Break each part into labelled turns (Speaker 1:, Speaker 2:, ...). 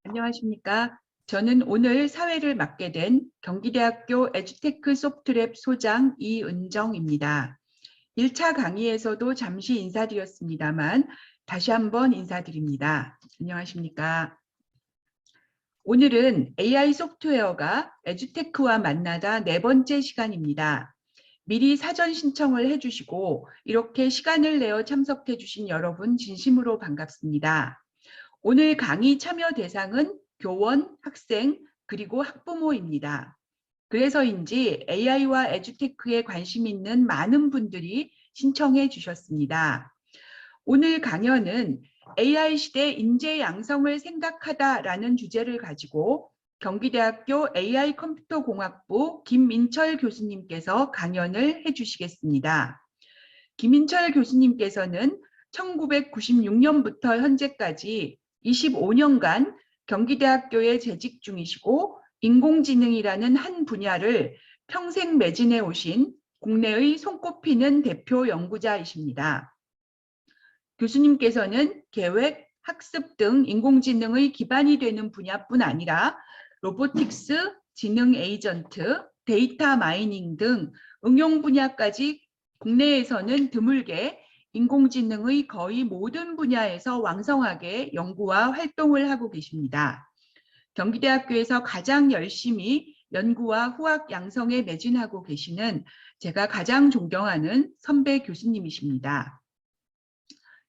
Speaker 1: 안녕하십니까. 저는 오늘 사회를 맡게 된 경기대학교 에듀테크 소프트랩 소장 이은정입니다. 1차 강의에서도 잠시 인사드렸습니다만 다시 한번 인사드립니다. 안녕하십니까. 오늘은 AI 소프트웨어가 에듀테크와 만나다 네 번째 시간입니다. 미리 사전 신청을 해주시고 이렇게 시간을 내어 참석해 주신 여러분 진심으로 반갑습니다. 오늘 강의 참여 대상은 교원, 학생, 그리고 학부모입니다. 그래서인지 AI와 에듀테크에 관심 있는 많은 분들이 신청해 주셨습니다. 오늘 강연은 AI 시대 인재 양성을 생각하다라는 주제를 가지고 경기대학교 AI 컴퓨터공학부 김민철 교수님께서 강연을 해주시겠습니다. 김민철 교수님께서는 1996년부터 현재까지 25년간 경기대학교에 재직 중이시고 인공지능이라는 한 분야를 평생 매진해 오신 국내의 손꼽히는 대표 연구자이십니다. 교수님께서는 계획, 학습 등 인공지능의 기반이 되는 분야뿐 아니라 로보틱스, 지능 에이전트, 데이터 마이닝 등 응용 분야까지 국내에서는 드물게 인공지능의 거의 모든 분야에서 왕성하게 연구와 활동을 하고 계십니다. 경기대학교에서 가장 열심히 연구와 후학 양성에 매진하고 계시는 제가 가장 존경하는 선배 교수님이십니다.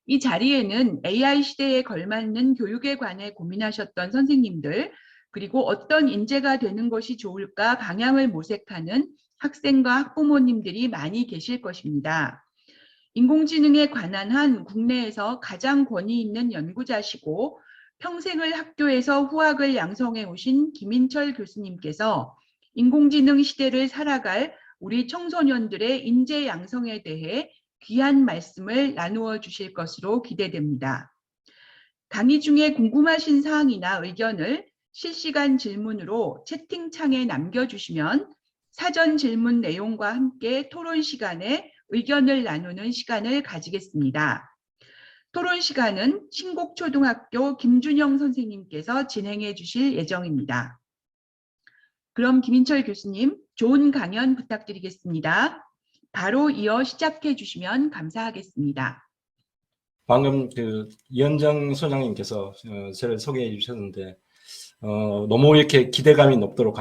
Speaker 1: 이 자리에는 AI 시대에 걸맞는 교육에 관해 고민하셨던 선생님들, 그리고 어떤 인재가 되는 것이 좋을까 방향을 모색하는 학생과 학부모님들이 많이 계실 것입니다. 인공지능에 관한 한 국내에서 가장 권위 있는 연구자시고 평생을 학교에서 후학을 양성해 오신 김인철 교수님께서 인공지능 시대를 살아갈 우리 청소년들의 인재 양성에 대해 귀한 말씀을 나누어 주실 것으로 기대됩니다. 강의 중에 궁금하신 사항이나 의견을 실시간 질문으로 채팅창에 남겨주시면 사전 질문 내용과 함께 토론 시간에 의견을 나누는 시간을 가지겠습니다. 토론 시간은 신곡초등학교 김준영 선생님께서 진행해 주실 예정입니다. 그럼 김인철 교수님, 좋은 강연 부탁드리겠습니다. 바로 이어 시작해 주시면 감사하겠습니다.
Speaker 2: 방금 이은정 소장님께서 저를 소개해 주셨는데 너무 이렇게 기대감이 높도록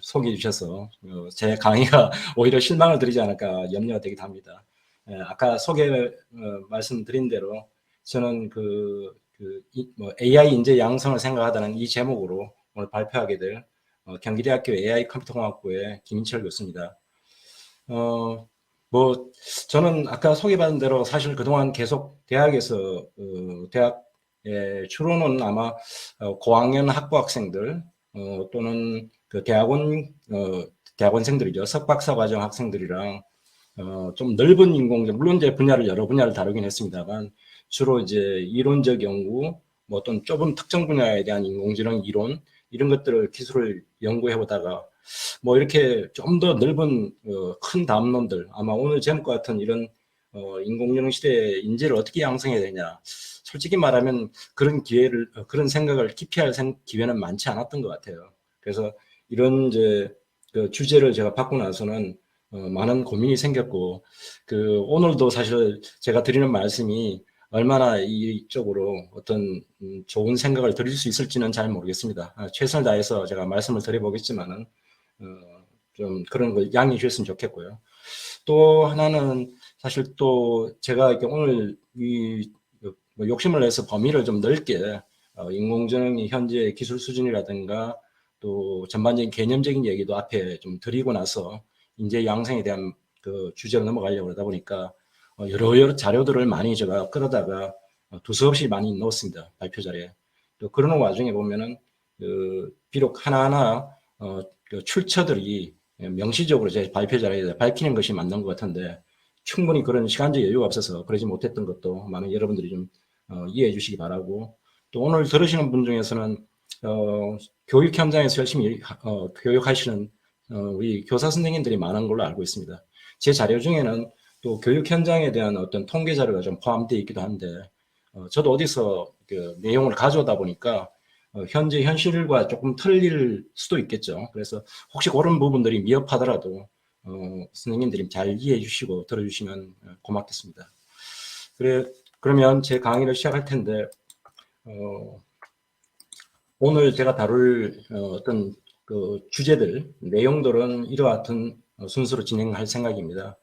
Speaker 2: 소개해 주셔서 제 강의가 오히려 실망을 드리지 않을까 염려가 되기도 합니다. 아까 말씀드린 대로 저는 AI 인재 양성을 생각하다는 이 제목으로 오늘 발표하게 될 경기대학교 AI 컴퓨터공학부의 김인철 교수입니다. 저는 아까 소개받은 대로 사실 그동안 계속 대학에서 대학의 주로는 아마 고학년 학부 학생들 또는 그 대학원생들이죠. 석박사 과정 학생들이랑 좀 넓은 인공지능, 물론 이제 여러 분야를 다루긴 했습니다만 주로 이제 이론적 연구, 뭐 어떤 좁은 특정 분야에 대한 인공지능 이론 이런 것들을 기술을 연구해 보다가 뭐 이렇게 좀 더 넓은 큰 담론들, 아마 오늘 제목과 같은 이런 인공지능 시대에 인재를 어떻게 양성해야 되냐, 솔직히 말하면 그런 생각을 깊이 할 기회는 많지 않았던 것 같아요. 그래서 이런 이제 그 주제를 제가 받고 나서는 많은 고민이 생겼고, 오늘도 사실 제가 드리는 말씀이 얼마나 이쪽으로 어떤 좋은 생각을 드릴 수 있을지는 잘 모르겠습니다. 최선을 다해서 제가 말씀을 드려보겠지만은 좀 그런 걸 양해해 주셨으면 좋겠고요. 또 하나는 사실 또 제가 이렇게 오늘 욕심을 내서 범위를 좀 넓게 인공지능이 현재 기술 수준이라든가 또 전반적인 개념적인 얘기도 앞에 좀 드리고 나서 인재 양성에 대한 그 주제로 넘어가려고 하다 보니까 여러 자료들을 많이 제가 끌어다가 두서없이 많이 넣었습니다. 발표 자료에. 또 그러는 와중에 보면은 비록 하나하나 출처들이 명시적으로 제 발표 자료에 밝히는 것이 맞는 것 같은데 충분히 그런 시간적 여유가 없어서 그러지 못했던 것도 많은 여러분들이 좀 이해해 주시기 바라고, 또 오늘 들으시는 분 중에서는 교육 현장에서 열심히 교육하시는 우리 교사 선생님들이 많은 걸로 알고 있습니다. 제 자료 중에는 또 교육 현장에 대한 어떤 통계 자료가 좀 포함되어 있기도 한데 저도 어디서 그 내용을 가져오다 보니까 현재 현실과 조금 틀릴 수도 있겠죠. 그래서 혹시 그런 부분들이 미흡하더라도 선생님들이 잘 이해해 주시고 들어주시면 고맙겠습니다. 그러면 제 강의를 시작할 텐데 오늘 제가 다룰 어떤 그 주제들, 내용들은 이와 같은 순서로 진행할 생각입니다.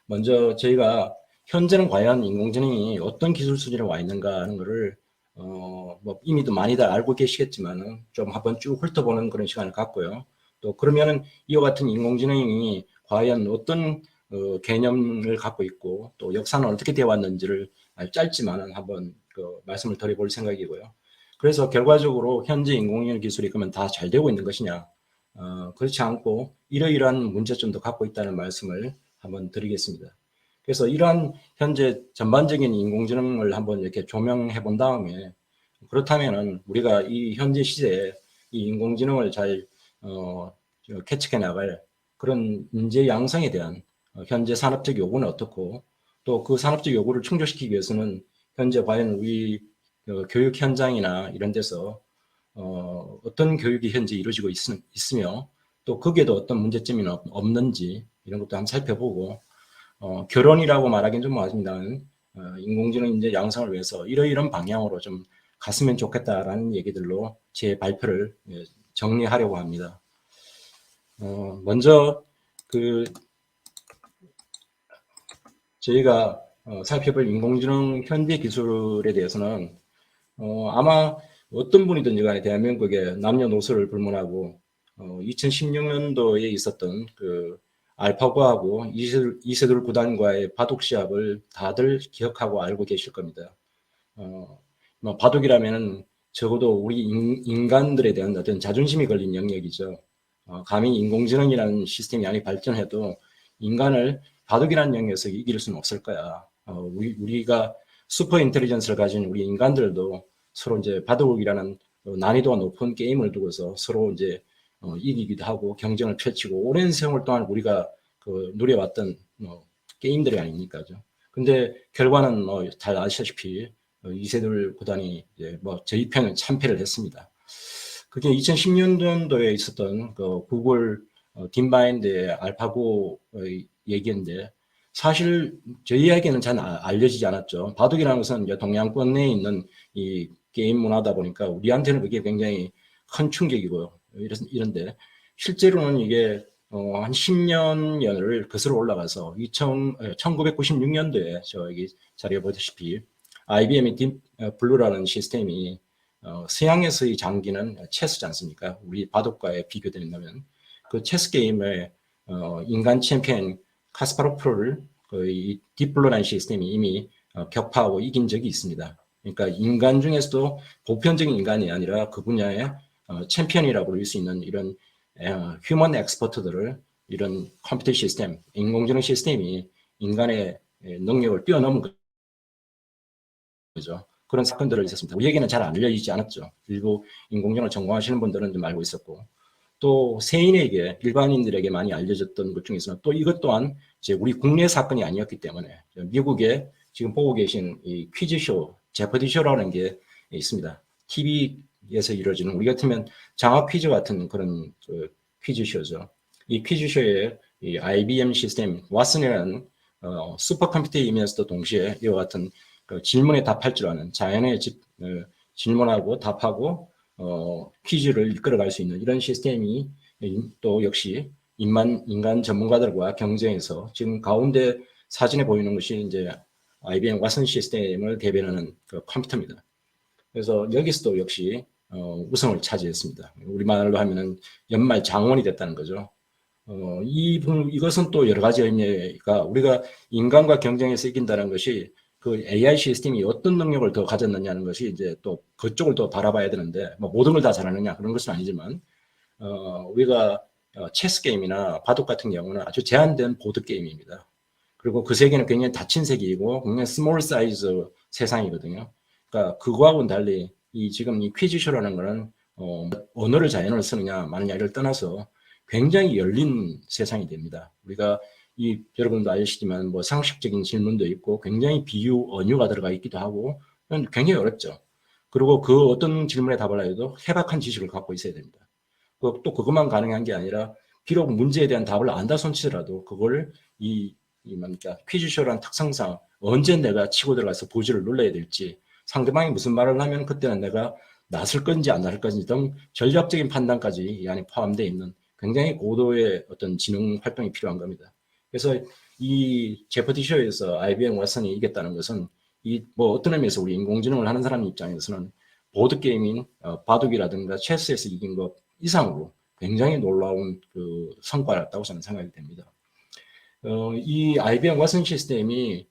Speaker 2: 먼저 저희가 현재는 과연 인공지능이 어떤 기술 수준에 와 있는가 하는 것을 뭐 이미도 많이들 알고 계시겠지만은 좀 한번 쭉 훑어보는 그런 시간을 갖고요. 또 그러면은 이와 같은 인공지능이 과연 어떤 개념을 갖고 있고 또 역사는 어떻게 되어 왔는지를 짧지만은 한번 그 말씀을 드려볼 생각이고요. 그래서 결과적으로 현재 인공지능 기술이 그러면 다 잘 되고 있는 것이냐? 그렇지 않고 이러이러한 문제점도 갖고 있다는 말씀을 한번 드리겠습니다. 그래서 이러한 현재 전반적인 인공지능을 한번 이렇게 조명해 본 다음에 그렇다면은 우리가 이 현재 시대에 이 인공지능을 잘 캐치해 나갈 그런 인재 양성에 대한 현재 산업적 요구는 어떻고 또 그 산업적 요구를 충족시키기 위해서는 현재 과연 우리 교육 현장이나 이런 데서 어떤 교육이 현재 이루어지고 있으며 또 거기에도 어떤 문제점이 없는지 이런 것도 한번 살펴보고 결론이라고 말하기는 좀 뭐하지만 인공지능 인재 양성을 위해서 이러이런 방향으로 좀 갔으면 좋겠다라는 얘기들로 제 발표를 정리하려고 합니다. 먼저 그 저희가 살펴볼 인공지능 현대 기술에 대해서는 아마 어떤 분이든지 간에 대한민국의 남녀노소를 불문하고 2016년도에 있었던 그 알파고하고 이세돌 구단과의 바둑 시합을 다들 기억하고 알고 계실 겁니다. 뭐 바둑이라면은 적어도 우리 인간들에 대한 어떤 자존심이 걸린 영역이죠. 감히 인공지능이라는 시스템이 아니 발전해도 인간을 바둑이라는 영역에서 이길 수는 없을 거야. 우리가 슈퍼 인텔리전스를 가진 우리 인간들도 서로 이제 바둑이라는 난이도가 높은 게임을 두고서 서로 이제 이기기도 하고 경쟁을 펼치고 오랜 세월 동안 우리가 그 누려왔던 게임들이 아닙니까죠. 근데 결과는 잘 아시다시피 이세돌 구단이 이제 저희 편은 참패를 했습니다. 그게 2010년도에 있었던 그 구글 딥마인드의 알파고 얘기인데 사실 저희에게는 잘 알려지지 않았죠. 바둑이라는 것은 이제 동양권내에 있는 이 게임 문화다 보니까 우리한테는 그게 굉장히 큰 충격이고요. 이런데 실제로는 이게 한 10년을 거슬러 올라가서 1996년도에 저기 자료에 보다시피 IBM의 딥블루라는 시스템이 서양에서의 장기는 체스지 않습니까? 우리 바둑과에 비교된다면 그 체스 게임의 인간 챔피언 카스파로프를 이 딥블루라는 시스템이 이미 격파하고 이긴 적이 있습니다. 그러니까 인간 중에서도 보편적인 인간이 아니라 그 분야의 챔피언이라고 부를 수 있는 이런 휴먼 엑스퍼트들을 이런 컴퓨터 시스템, 인공지능 시스템이 인간의 능력을 뛰어넘은 거죠. 그런 사건들이 있었습니다. 우리에게는 잘 알려지지 않았죠. 일부 인공지능을 전공하시는 분들은 좀 알고 있었고 또 세인에게 일반인들에게 많이 알려졌던 것 중에서는 또 이것 또한 이제 우리 국내 사건이 아니었기 때문에 미국에 지금 보고 계신 이 퀴즈쇼, 제퍼디쇼라는 게 있습니다. TV에서 이루어지는 우리 같으면 장학 퀴즈 같은 그런 그 퀴즈쇼죠. 이 퀴즈쇼에 이 IBM 시스템 왓슨이라는 슈퍼컴퓨터이면서도 동시에 이와 같은 그 질문에 답할 줄 아는 자연의 질문하고 답하고 퀴즈를 이끌어갈 수 있는 이런 시스템이 또 역시 인간 전문가들과 경쟁해서 지금 가운데 사진에 보이는 것이 이제 IBM 왓슨 시스템을 대변하는 그 컴퓨터입니다. 그래서 여기서도 역시 우승을 차지했습니다. 우리말로 하면은 연말 장원이 됐다는 거죠. 이것은 또 여러 가지 의미가 우리가 인간과 경쟁해서 이긴다는 것이 그 AI 시스템이 어떤 능력을 더 가졌느냐는 것이 이제 또 그쪽을 더 바라봐야 되는데 뭐 모든 걸 다 잘하느냐 그런 것은 아니지만 우리가 체스 게임이나 바둑 같은 경우는 아주 제한된 보드 게임입니다. 그리고 그 세계는 굉장히 닫힌 세계이고 굉장히 스몰 사이즈 세상이거든요. 그러니까 그거하고는 달리 지금 이 퀴즈쇼라는 거는 언어를 자연어를 쓰느냐 마느냐를 떠나서 굉장히 열린 세상이 됩니다. 우리가 여러분도 아시지만 상식적인 질문도 있고 굉장히 비유, 언유가 들어가 있기도 하고 굉장히 어렵죠. 그리고 그 어떤 질문에 답을 해도 해박한 지식을 갖고 있어야 됩니다. 또 그것만 가능한 게 아니라 비록 문제에 대한 답을 안다 손치더라도 그걸 뭡니까 퀴즈쇼라는 특성상 언제 내가 치고 들어가서 보지를 눌러야 될지, 상대방이 무슨 말을 하면 그때는 내가 나설 건지 안 나설 건지 등 전략적인 판단까지 이 안에 포함되어 있는 굉장히 고도의 어떤 지능 활동이 필요한 겁니다. 그래서 이 제퍼디 쇼에서 IBM 왓슨이 이겼다는 것은 뭐 어떤 의미에서 우리 인공지능을 하는 사람 입장에서는 보드 게임인 바둑이라든가 체스에서 이긴 것 이상으로 굉장히 놀라운 그 성과였다고 저는 생각이 됩니다. 이 IBM 왓슨 시스템이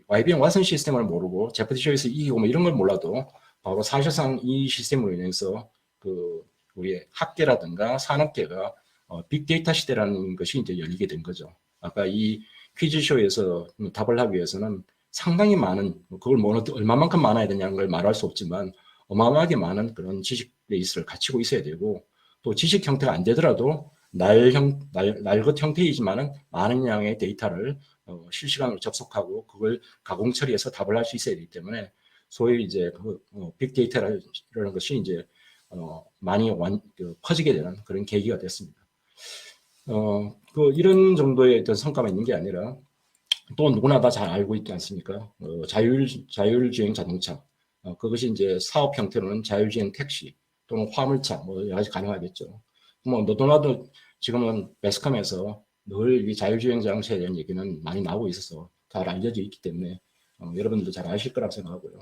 Speaker 2: IBM 왓슨 시스템을 모르고 제퍼디 쇼에서 이기고 뭐 이런 걸 몰라도 바로 사실상 이 시스템으로 인해서 그 우리 학계라든가 산업계가 빅데이터 시대라는 것이 이제 열리게 된 거죠. 아까 이 퀴즈쇼에서 답을 하기 위해서는 상당히 많은, 그걸 뭐 얼마만큼 많아야 되냐는 걸 말할 수 없지만 어마어마하게 많은 그런 지식 베이스를 갖추고 있어야 되고, 또 지식 형태가 안 되더라도 날 것 형태이지만은 많은 양의 데이터를 실시간으로 접속하고 그걸 가공 처리해서 답을 할 수 있어야 되기 때문에 소위 이제 빅데이터라는 것이 이제 많이 퍼지게 되는 그런 계기가 됐습니다. 이런 정도의 어떤 성과가 있는 게 아니라 또 누구나 다 잘 알고 있지 않습니까? 자율주행 자동차, 그것이 이제 사업 형태로는 자율주행 택시 또는 화물차 뭐 여러 가지 가능하겠죠. 뭐 너도나도 지금은 매스컴에서 늘 이 자율주행 자동차에 대한 얘기는 많이 나오고 있어서 잘 알려져 있기 때문에 여러분들도 잘 아실 거라고 생각하고요.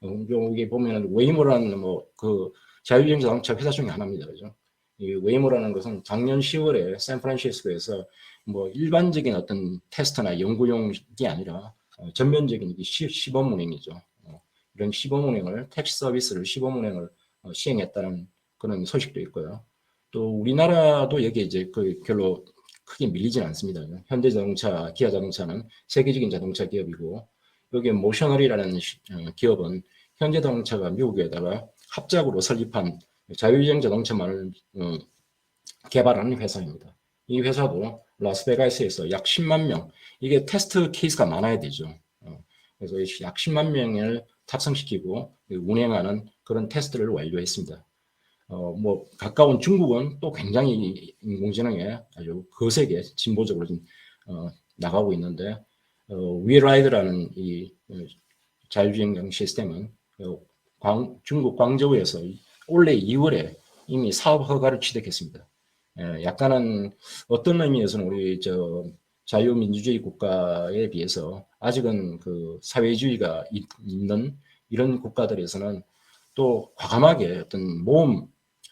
Speaker 2: 여기 보면은 웨이모라는 뭐 그 자율주행 자동차 회사 중에 하나입니다, 그죠? 이 웨이모라는 것은 작년 10월에 샌프란시스코에서 뭐 일반적인 어떤 테스트나 연구용이 아니라 전면적인 시범 운행이죠. 이런 시범 운행을, 택시 서비스를 시범 운행을 시행했다는 그런 소식도 있고요. 또 우리나라도 여기에 이제 별로 크게 밀리진 않습니다. 현대자동차, 기아자동차는 세계적인 자동차 기업이고, 여기에 모셔널이라는 기업은 현대자동차가 미국에다가 합작으로 설립한 자율주행 자동차만을 개발하는 회사입니다. 이 회사도 라스베가스에서 약 10만 명, 이게 테스트 케이스가 많아야 되죠. 그래서 약 10만 명을 탑승시키고 운행하는 그런 테스트를 완료했습니다. 뭐 가까운 중국은 또 굉장히 인공지능에 아주 거세게 진보적으로 나가고 있는데, 위라이드라는 이 자율주행 시스템은 중국 광저우에서 올해 2월에 이미 사업 허가를 취득했습니다. 약간은 어떤 의미에서는 우리 자유민주주의 국가에 비해서 아직은 그 사회주의가 있는 이런 국가들에서는 또 과감하게 어떤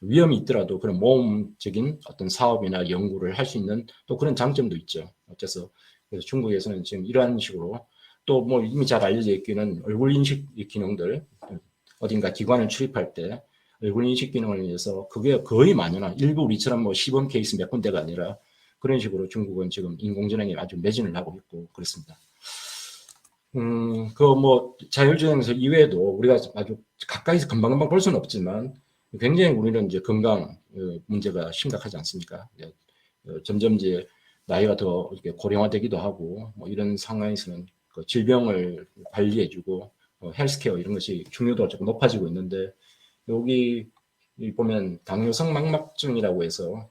Speaker 2: 위험이 있더라도 그런 모험적인 어떤 사업이나 연구를 할 수 있는 또 그런 장점도 있죠. 어째서 그래서 중국에서는 지금 이러한 식으로 또 뭐 이미 잘 알려져 있기는 얼굴 인식 기능들, 어딘가 기관을 출입할 때 얼굴 인식 기능을 위해서 그게 거의 만연한, 일부 우리처럼 뭐 시범 케이스 몇 군데가 아니라 그런 식으로 중국은 지금 인공지능에 아주 매진을 하고 있고 그렇습니다. 뭐 자율주행에서 이외에도 우리가 아주 가까이서 금방금방 볼 수는 없지만 굉장히 우리는 이제 건강 문제가 심각하지 않습니까? 점점 이제 나이가 더 이렇게 고령화되기도 하고 뭐 이런 상황에서는 그 질병을 관리해주고 헬스케어 이런 것이 중요도가 조금 높아지고 있는데, 여기 보면 당뇨성 망막증이라고 해서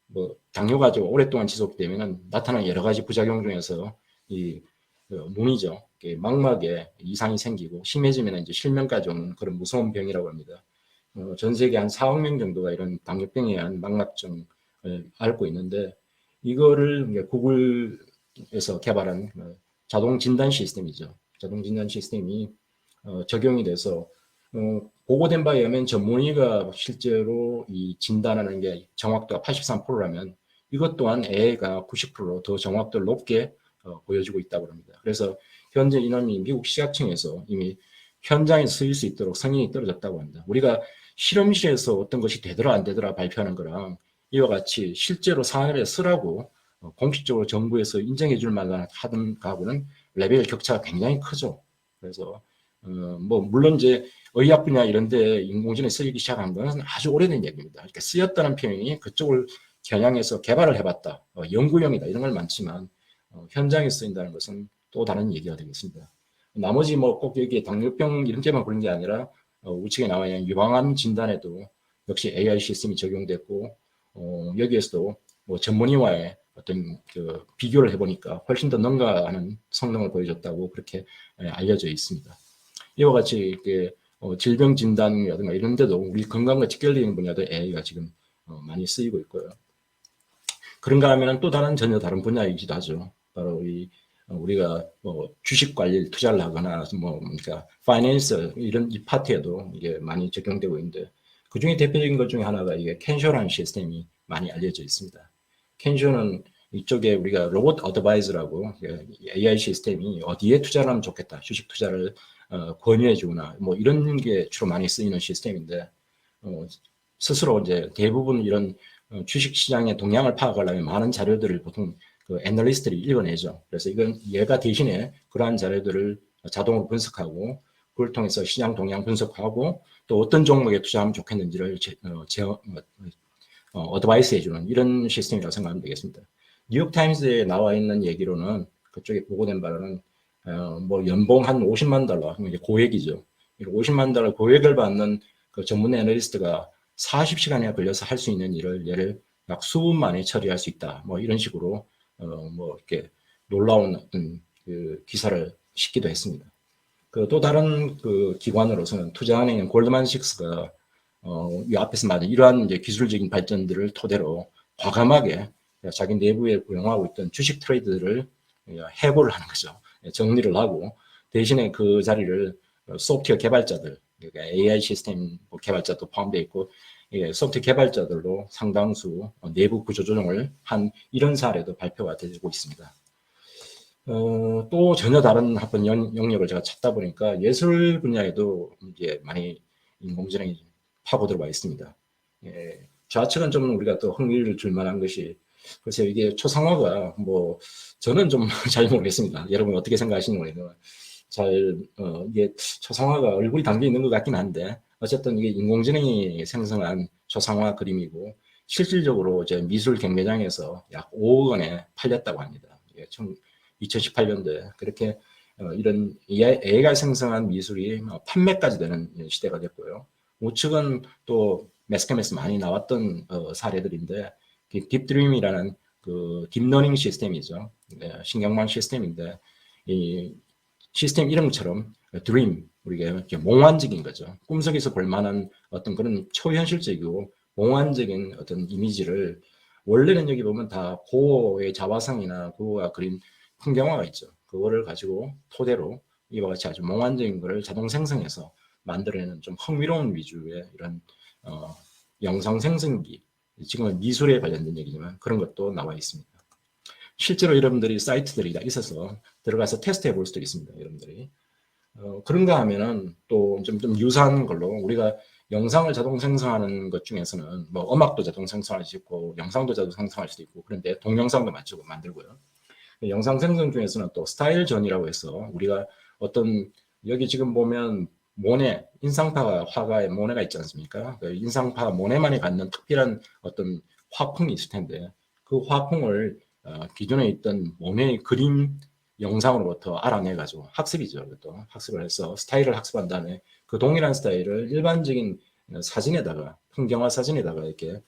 Speaker 2: 뭐 당뇨가 좀 오랫동안 지속되면은 나타나는 여러 가지 부작용 중에서 이 눈이죠. 망막에 이상이 생기고 심해지면 이제 실명까지 오는 그런 무서운 병이라고 합니다. 전 세계 한 4억 명 정도가 이런 당뇨병에 의한 망막증을 앓고 있는데, 이거를 구글에서 개발한 자동 진단 시스템이죠. 자동 진단 시스템이 적용이 돼서 보고된 바에 의하면 전문의가 실제로 이 진단하는 게 정확도가 83%라면 이것 또한 AI가 90%더 정확도를 높게 보여주고 있다고 합니다. 그래서 현재 이놈이 미국 시각청에서 이미 현장에 쓰일 수 있도록 성능이 떨어졌다고 합니다. 우리가 실험실에서 어떤 것이 되더라 안 되더라 발표하는 거랑 이와 같이 실제로 사람에 쓰라고 공식적으로 정부에서 인정해 줄 만한 하던 거하고는 레벨 격차가 굉장히 크죠. 그래서 뭐 물론 이제 의학 분야 이런 데 인공지능이 쓰이기 시작한 것은 아주 오래된 얘기입니다. 이렇게 쓰였다는 표현이 그쪽을 겨냥해서 개발을 해봤다, 연구용이다 이런 걸 많지만 현장에 쓰인다는 것은 또 다른 얘기가 되겠습니다. 나머지 뭐 꼭 여기 당뇨병 이런 데만 그런 게 아니라 우측에 나와 있는 유방암 진단에도 역시 AI 시스템이 적용됐고 여기에서도 뭐 전문의와의 어떤 그 비교를 해보니까 훨씬 더 능가하는 성능을 보여줬다고 그렇게 알려져 있습니다. 이와 같이 이렇게 질병 진단이라든가 이런 데도 우리 건강과 직결되는 분야도 AI가 지금 많이 쓰이고 있고요. 그런가 하면 또 전혀 다른 분야이기도 하죠. 바로 우리가 뭐 주식 관리 투자를 하거나 뭐 그러니까 파이낸스 이런 이 파트에도 이게 많이 적용되고 있는데 그 중에 대표적인 것 중에 하나가 이게 캔쇼라는 시스템이 많이 알려져 있습니다. 캔쇼는 이쪽에 우리가 로봇 어드바이저라고 AI 시스템이 어디에 투자를 하면 좋겠다, 주식 투자를 권유해 주거나 뭐 이런 게 주로 많이 쓰이는 시스템인데 스스로 이제 대부분 이런 주식 시장의 동향을 파악하려면 많은 자료들을 보통 그 애널리스트들이 읽어내죠. 그래서 이건 얘가 대신에 그러한 자료들을 자동으로 분석하고 그걸 통해서 시장 동향 분석하고 또 어떤 종목에 투자하면 좋겠는지를 어드바이스 해주는 이런 시스템이라고 생각하면 되겠습니다. 뉴욕타임스에 나와 있는 얘기로는 그쪽에 보고된 바로는 뭐 연봉 한 50만 달러, 이제 고액이죠. 50만 달러 고액을 받는 그 전문 애널리스트가 40시간이나 걸려서 할 수 있는 일을 얘를 약 수분 만에 처리할 수 있다. 뭐 이런 식으로 뭐 이렇게 놀라운 어떤 그 기사를 싣기도 했습니다. 그 또 다른 그 기관으로서는 투자은행인 골드만식스가 이 앞에서 말한 이러한 이제 기술적인 발전들을 토대로 과감하게 자기 내부에 구용하고 있던 주식 트레이드를 해고를 하는 거죠. 정리를 하고 대신에 그 자리를 소프트웨어 개발자들, 그러니까 AI 시스템 개발자도 포함되어 있고 소프트웨어 개발자들로 상당수 내부 구조 조정을 한 이런 사례도 발표가 되고 있습니다. 또 전혀 다른 어떤 영역을 제가 찾다 보니까 예술 분야에도 이제 많이 인공지능이 파고 들어와 있습니다. 좌측은 좀 우리가 또 흥미를 줄 만한 것이 글쎄요, 이게 초상화가 뭐 저는 좀 잘 모르겠습니다. 여러분 어떻게 생각하시는지 모르겠는데 이게 초상화가 얼굴이 담겨 있는 것 같긴 한데 어쨌든 이게 인공지능이 생성한 초상화 그림이고 실질적으로 이제 미술 경매장에서 약 5억 원에 팔렸다고 합니다. 2018년도에 그렇게 이런 AI가 생성한 미술이 판매까지 되는 시대가 됐고요. 우측은 또 매스컴에서 많이 나왔던 사례들인데 딥드림이라는 그 딥러닝 시스템이죠. 신경망 시스템인데 이 시스템 이름처럼 드림, 우리가 이렇게 몽환적인 거죠. 꿈속에서 볼 만한 어떤 그런 초현실적이고 몽환적인 어떤 이미지를 원래는 여기 보면 다 고어의 자화상이나 고어가 그린 풍경화가 있죠. 그거를 가지고 토대로 이와 같이 아주 몽환적인 거를 자동 생성해서 만들어내는 좀 흥미로운 위주의 이런 영상 생성기, 지금은 미술에 관련된 얘기지만 그런 것도 나와 있습니다. 실제로 여러분들이 사이트들이 다 있어서 들어가서 테스트해 볼 수도 있습니다. 여러분들이. 그런가 하면은 또 좀 유사한 걸로 우리가 영상을 자동 생성하는 것 중에서는 뭐 음악도 자동 생성할 수 있고 영상도 자동 생성할 수도 있고 그런데 동영상도 맞추고 만들고요. 영상 생성 중에서는 또 스타일 전이라고 해서 우리가 어떤 여기 지금 보면 모네, 인상파 화가의 모네가 있지 않습니까? 그 인상파 모네만이 갖는 특별한 어떤 화풍이 있을 텐데 그 화풍을 기존에 있던 모네의 그림 영상으로부터 알아내가지고 학습이죠. 또 학습을 해서 스타일을 학습한 다음에 그 동일한 스타일을 일반적인 사진에다가 풍경화 사진에다가 이렇게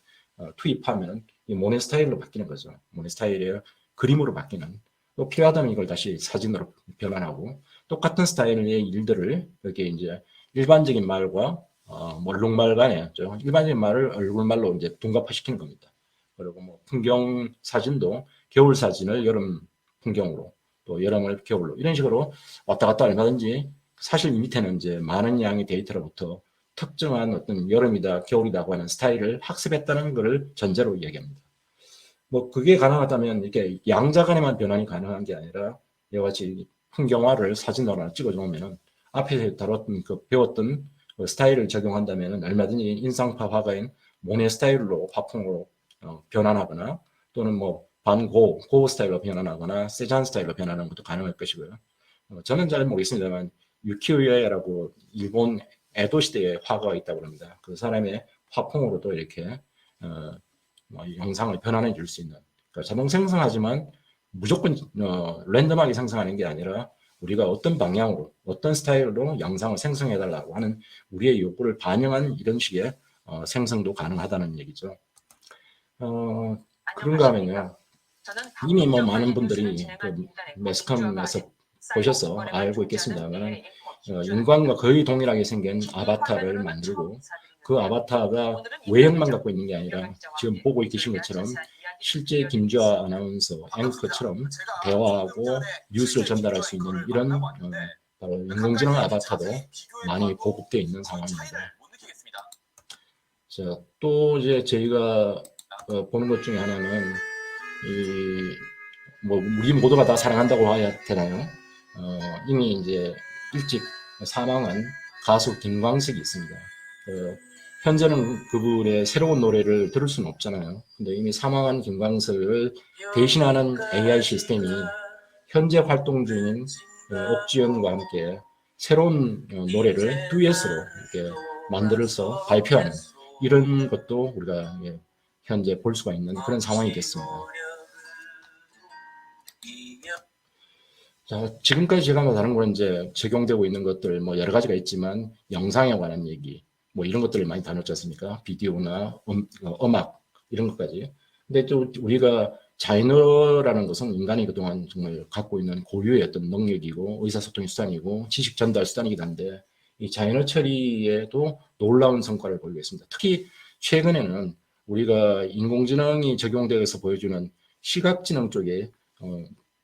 Speaker 2: 투입하면 이 모네 스타일로 바뀌는 거죠. 모네 스타일이 그림으로 바뀌는. 또 필요하다면 이걸 다시 사진으로 변환하고 똑같은 스타일의 일들을 이렇게 이제 일반적인 말과 얼룩말 간에 일반적인 말을 얼굴말로 이제 둔갑화시키는 겁니다. 그리고 뭐 풍경 사진도 겨울 사진을 여름 풍경으로 또 여름을 겨울로 이런 식으로 왔다 갔다 얼마든지 사실 이 밑에는 이제 많은 양의 데이터로부터 특정한 어떤 여름이다 겨울이다고 하는 스타일을 학습했다는 것을 전제로 이야기합니다. 뭐 그게 가능하다면 이렇게 양자 간에만 변환이 가능한 게 아니라 이와 같이 풍경화를 사진으로 찍어 놓으면 앞에서 다뤘던 그 배웠던 그 스타일을 적용한다면 얼마든지 인상파 화가인 모네 스타일로 화풍으로 변환하거나 또는 뭐 고 스타일로 변환하거나 세잔 스타일로 변환하는 것도 가능할 것이고요. 저는 잘 모르겠습니다만 유키우에라고 일본 에도 시대의 화가가 있다고 합니다. 그 사람의 화풍으로도 이렇게 영상을 변환해 줄 수 있는 그러니까 자동 생성하지만 무조건 랜덤하게 생성하는 게 아니라 우리가 어떤 방향으로 어떤 스타일로 영상을 생성해달라고 하는 우리의 요구를 반영한 이런 식의 생성도 가능하다는 얘기죠. 그런가 하면요. 이미 뭐 많은 분들이 그 매스컴에서 보셔서 알고 있겠습니다만 인간과 거의 동일하게 생긴 아바타를 만들고 그 아바타가 외형만 갖고 있는 게 아니라 지금 보고 계신 것처럼 실제 김주아 아나운서 앵커처럼 대화하고 뉴스를 전달할 수 있는 이런 바로 인공지능 아바타도 많이 보급되어 있는 상황입니다. 자, 또 이제 저희가 보는 것 중에 하나는 뭐 우리 모두가 다 사랑한다고 해야 되나요? 이미 이제 일찍 사망한 가수 김광석이 있습니다. 현재는 그분의 새로운 노래를 들을 수는 없잖아요. 근데 이미 사망한 김광석을 대신하는 AI 시스템이 현재 활동 중인 옥지연과 함께 새로운 노래를 듀엣으로 이렇게 만들어서 발표하는 이런 것도 우리가 현재 볼 수가 있는 그런 상황이 됐습니다. 자, 지금까지 제가 다른 건 이제 적용되고 있는 것들 뭐 여러 가지가 있지만 영상에 관한 얘기 뭐 이런 것들을 많이 다뤘지 않습니까? 비디오나 음악 이런 것까지. 근데 또 우리가 자이너라는 것은 인간이 그동안 정말 갖고 있는 고유의 어떤 능력이고 의사소통의 수단이고 지식 전달 수단이기도 한데 이 자이너 처리에도 놀라운 성과를 보이고 있습니다. 특히 최근에는 우리가 인공지능이 적용되어서 보여주는 시각지능 쪽에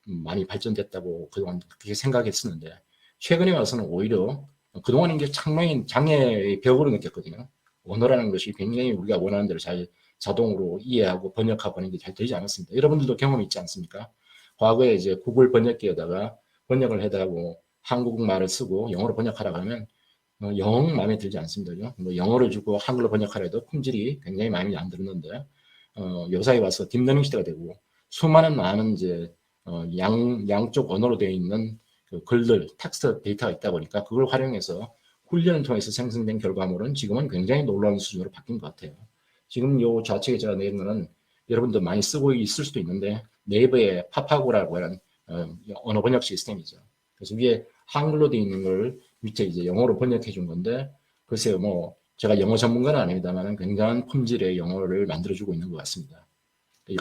Speaker 2: 많이 발전됐다고 그동안 그렇게 생각했었는데 최근에 와서는 오히려 그동안 이게 상당히 장애의 벽으로 느꼈거든요. 언어라는 것이 굉장히 우리가 원하는 대로 잘 자동으로 이해하고 번역하고 하는 게 잘 되지 않았습니다. 여러분들도 경험이 있지 않습니까? 과거에 이제 구글 번역기에다가 번역을 해달라고 한국말을 쓰고 영어로 번역하라고 하면 영 마음에 들지 않습니다. 뭐 영어를 주고 한글로 번역하라 해도 품질이 굉장히 마음에 안 들었는데 요사이 와서 딥러닝 시대가 되고 수많은 많은 이제 양쪽 언어로 되어 있는 그 글들, 텍스트 데이터가 있다 보니까 그걸 활용해서 훈련을 통해서 생성된 결과물은 지금은 굉장히 놀라운 수준으로 바뀐 것 같아요. 지금 요 좌측에 제가 내린 거는 여러분들 많이 쓰고 있을 수도 있는데 네이버의 파파고라고 하는 언어 번역 시스템이죠. 그래서 위에 한글로 되어 있는 걸 밑에 이제 영어로 번역해 준 건데 글쎄요 뭐 제가 영어 전문가는 아닙니다만 굉장한 품질의 영어를 만들어주고 있는 것 같습니다.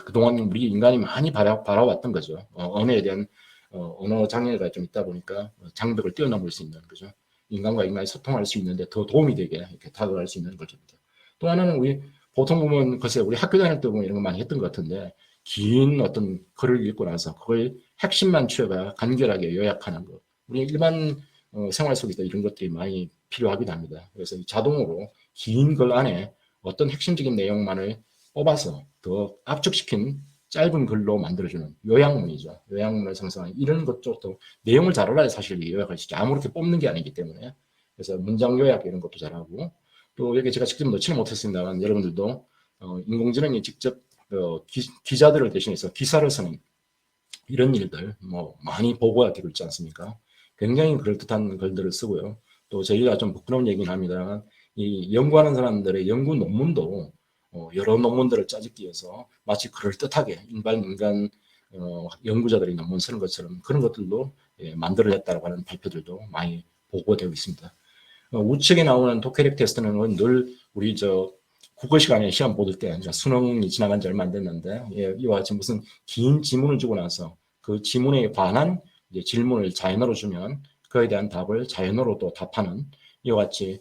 Speaker 2: 그동안 우리 인간이 많이 바라왔던 거죠. 언어에 대한 언어 장애가 좀 있다 보니까 장벽을 뛰어넘을 수 있는 거죠. 인간과 인간이 소통할 수 있는데 더 도움이 되게 이렇게 다가갈 수 있는 거죠. 또 하나는 우리 보통 보면 글쎄 우리 학교 다닐 때 보면 이런 거 많이 했던 것 같은데 긴 어떤 글을 읽고 나서 그걸 핵심만 취해가 간결하게 요약하는 거. 우리 일반 생활 속에서 이런 것들이 많이 필요하기도 합니다. 그래서 자동으로 긴 글 안에 어떤 핵심적인 내용만을 뽑아서 더 압축시킨 짧은 글로 만들어주는 요약문이죠. 요약문을 생성하는 이런 것도 내용을 잘 알아야 사실 요약할 수 있죠. 아무렇게 뽑는 게 아니기 때문에. 그래서 문장 요약 이런 것도 잘하고 또 여기 제가 직접 넣지는 못했습니다만 여러분들도 인공지능이 직접 기자들을 대신해서 기사를 쓰는 이런 일들 뭐 많이 보고가 되고 있지 않습니까? 굉장히 그럴듯한 글들을 쓰고요. 또 저희가 좀 부끄러운 얘기는 합니다만 이 연구하는 사람들의 연구 논문도 여러 논문들을 짜집기 위해서 마치 그럴듯하게 일반 인간 연구자들이 논문 쓰는 것처럼 그런 것들도 만들어냈다고 하는 발표들도 많이 보고되고 있습니다. 우측에 나오는 토케릭 테스트는 늘 우리 국어 시간에 시험 보실 때 수능이 지나간 지 얼마 안 됐는데 이와 같이 무슨 긴 지문을 주고 나서 그 지문에 관한 질문을 자연어로 주면 그에 대한 답을 자연어로 또 답하는 이와 같이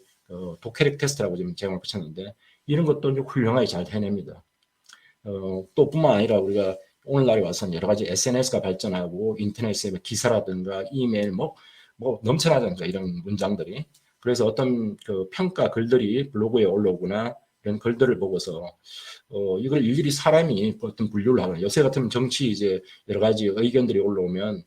Speaker 2: 토케릭 테스트라고 지금 제목을 붙였는데 이런 것도 훌륭하게 잘 해냅니다. 또 뿐만 아니라 우리가 오늘날에 와서는 여러 가지 SNS가 발전하고 인터넷에 기사라든가 이메일 뭐 넘쳐나잖아요. 이런 문장들이. 그래서 어떤 그 평가 글들이 블로그에 올라오거나 이런 글들을 보고서 이걸 일일이 사람이 어떤 분류를 하거나 요새 같으면 정치 이제 여러 가지 의견들이 올라오면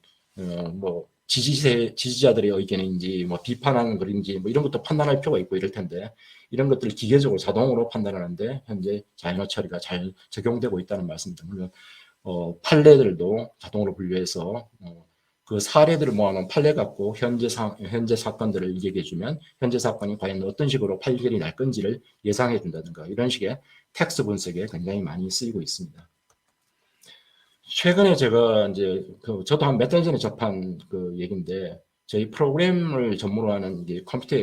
Speaker 2: 뭐 지지자들의 의견인지 뭐 비판하는 글인지 뭐 이런 것도 판단할 필요가 있고 이럴 텐데 이런 것들을 기계적으로 자동으로 판단하는데 현재 자연어 처리가 잘 적용되고 있다는 말씀입니다. 물론 판례들도 자동으로 분류해서 그 사례들을 모아놓은 판례 갖고 현재 사건들을 얘기해주면 현재 사건이 과연 어떤 식으로 판결이 날 건지를 예상해 준다든가 이런 식의 텍스트 분석에 굉장히 많이 쓰이고 있습니다. 최근에 제가 이제 저도 한 몇 달 전에 접한 그 얘기인데 저희 프로그램을 전문으로 하는 이게 컴퓨터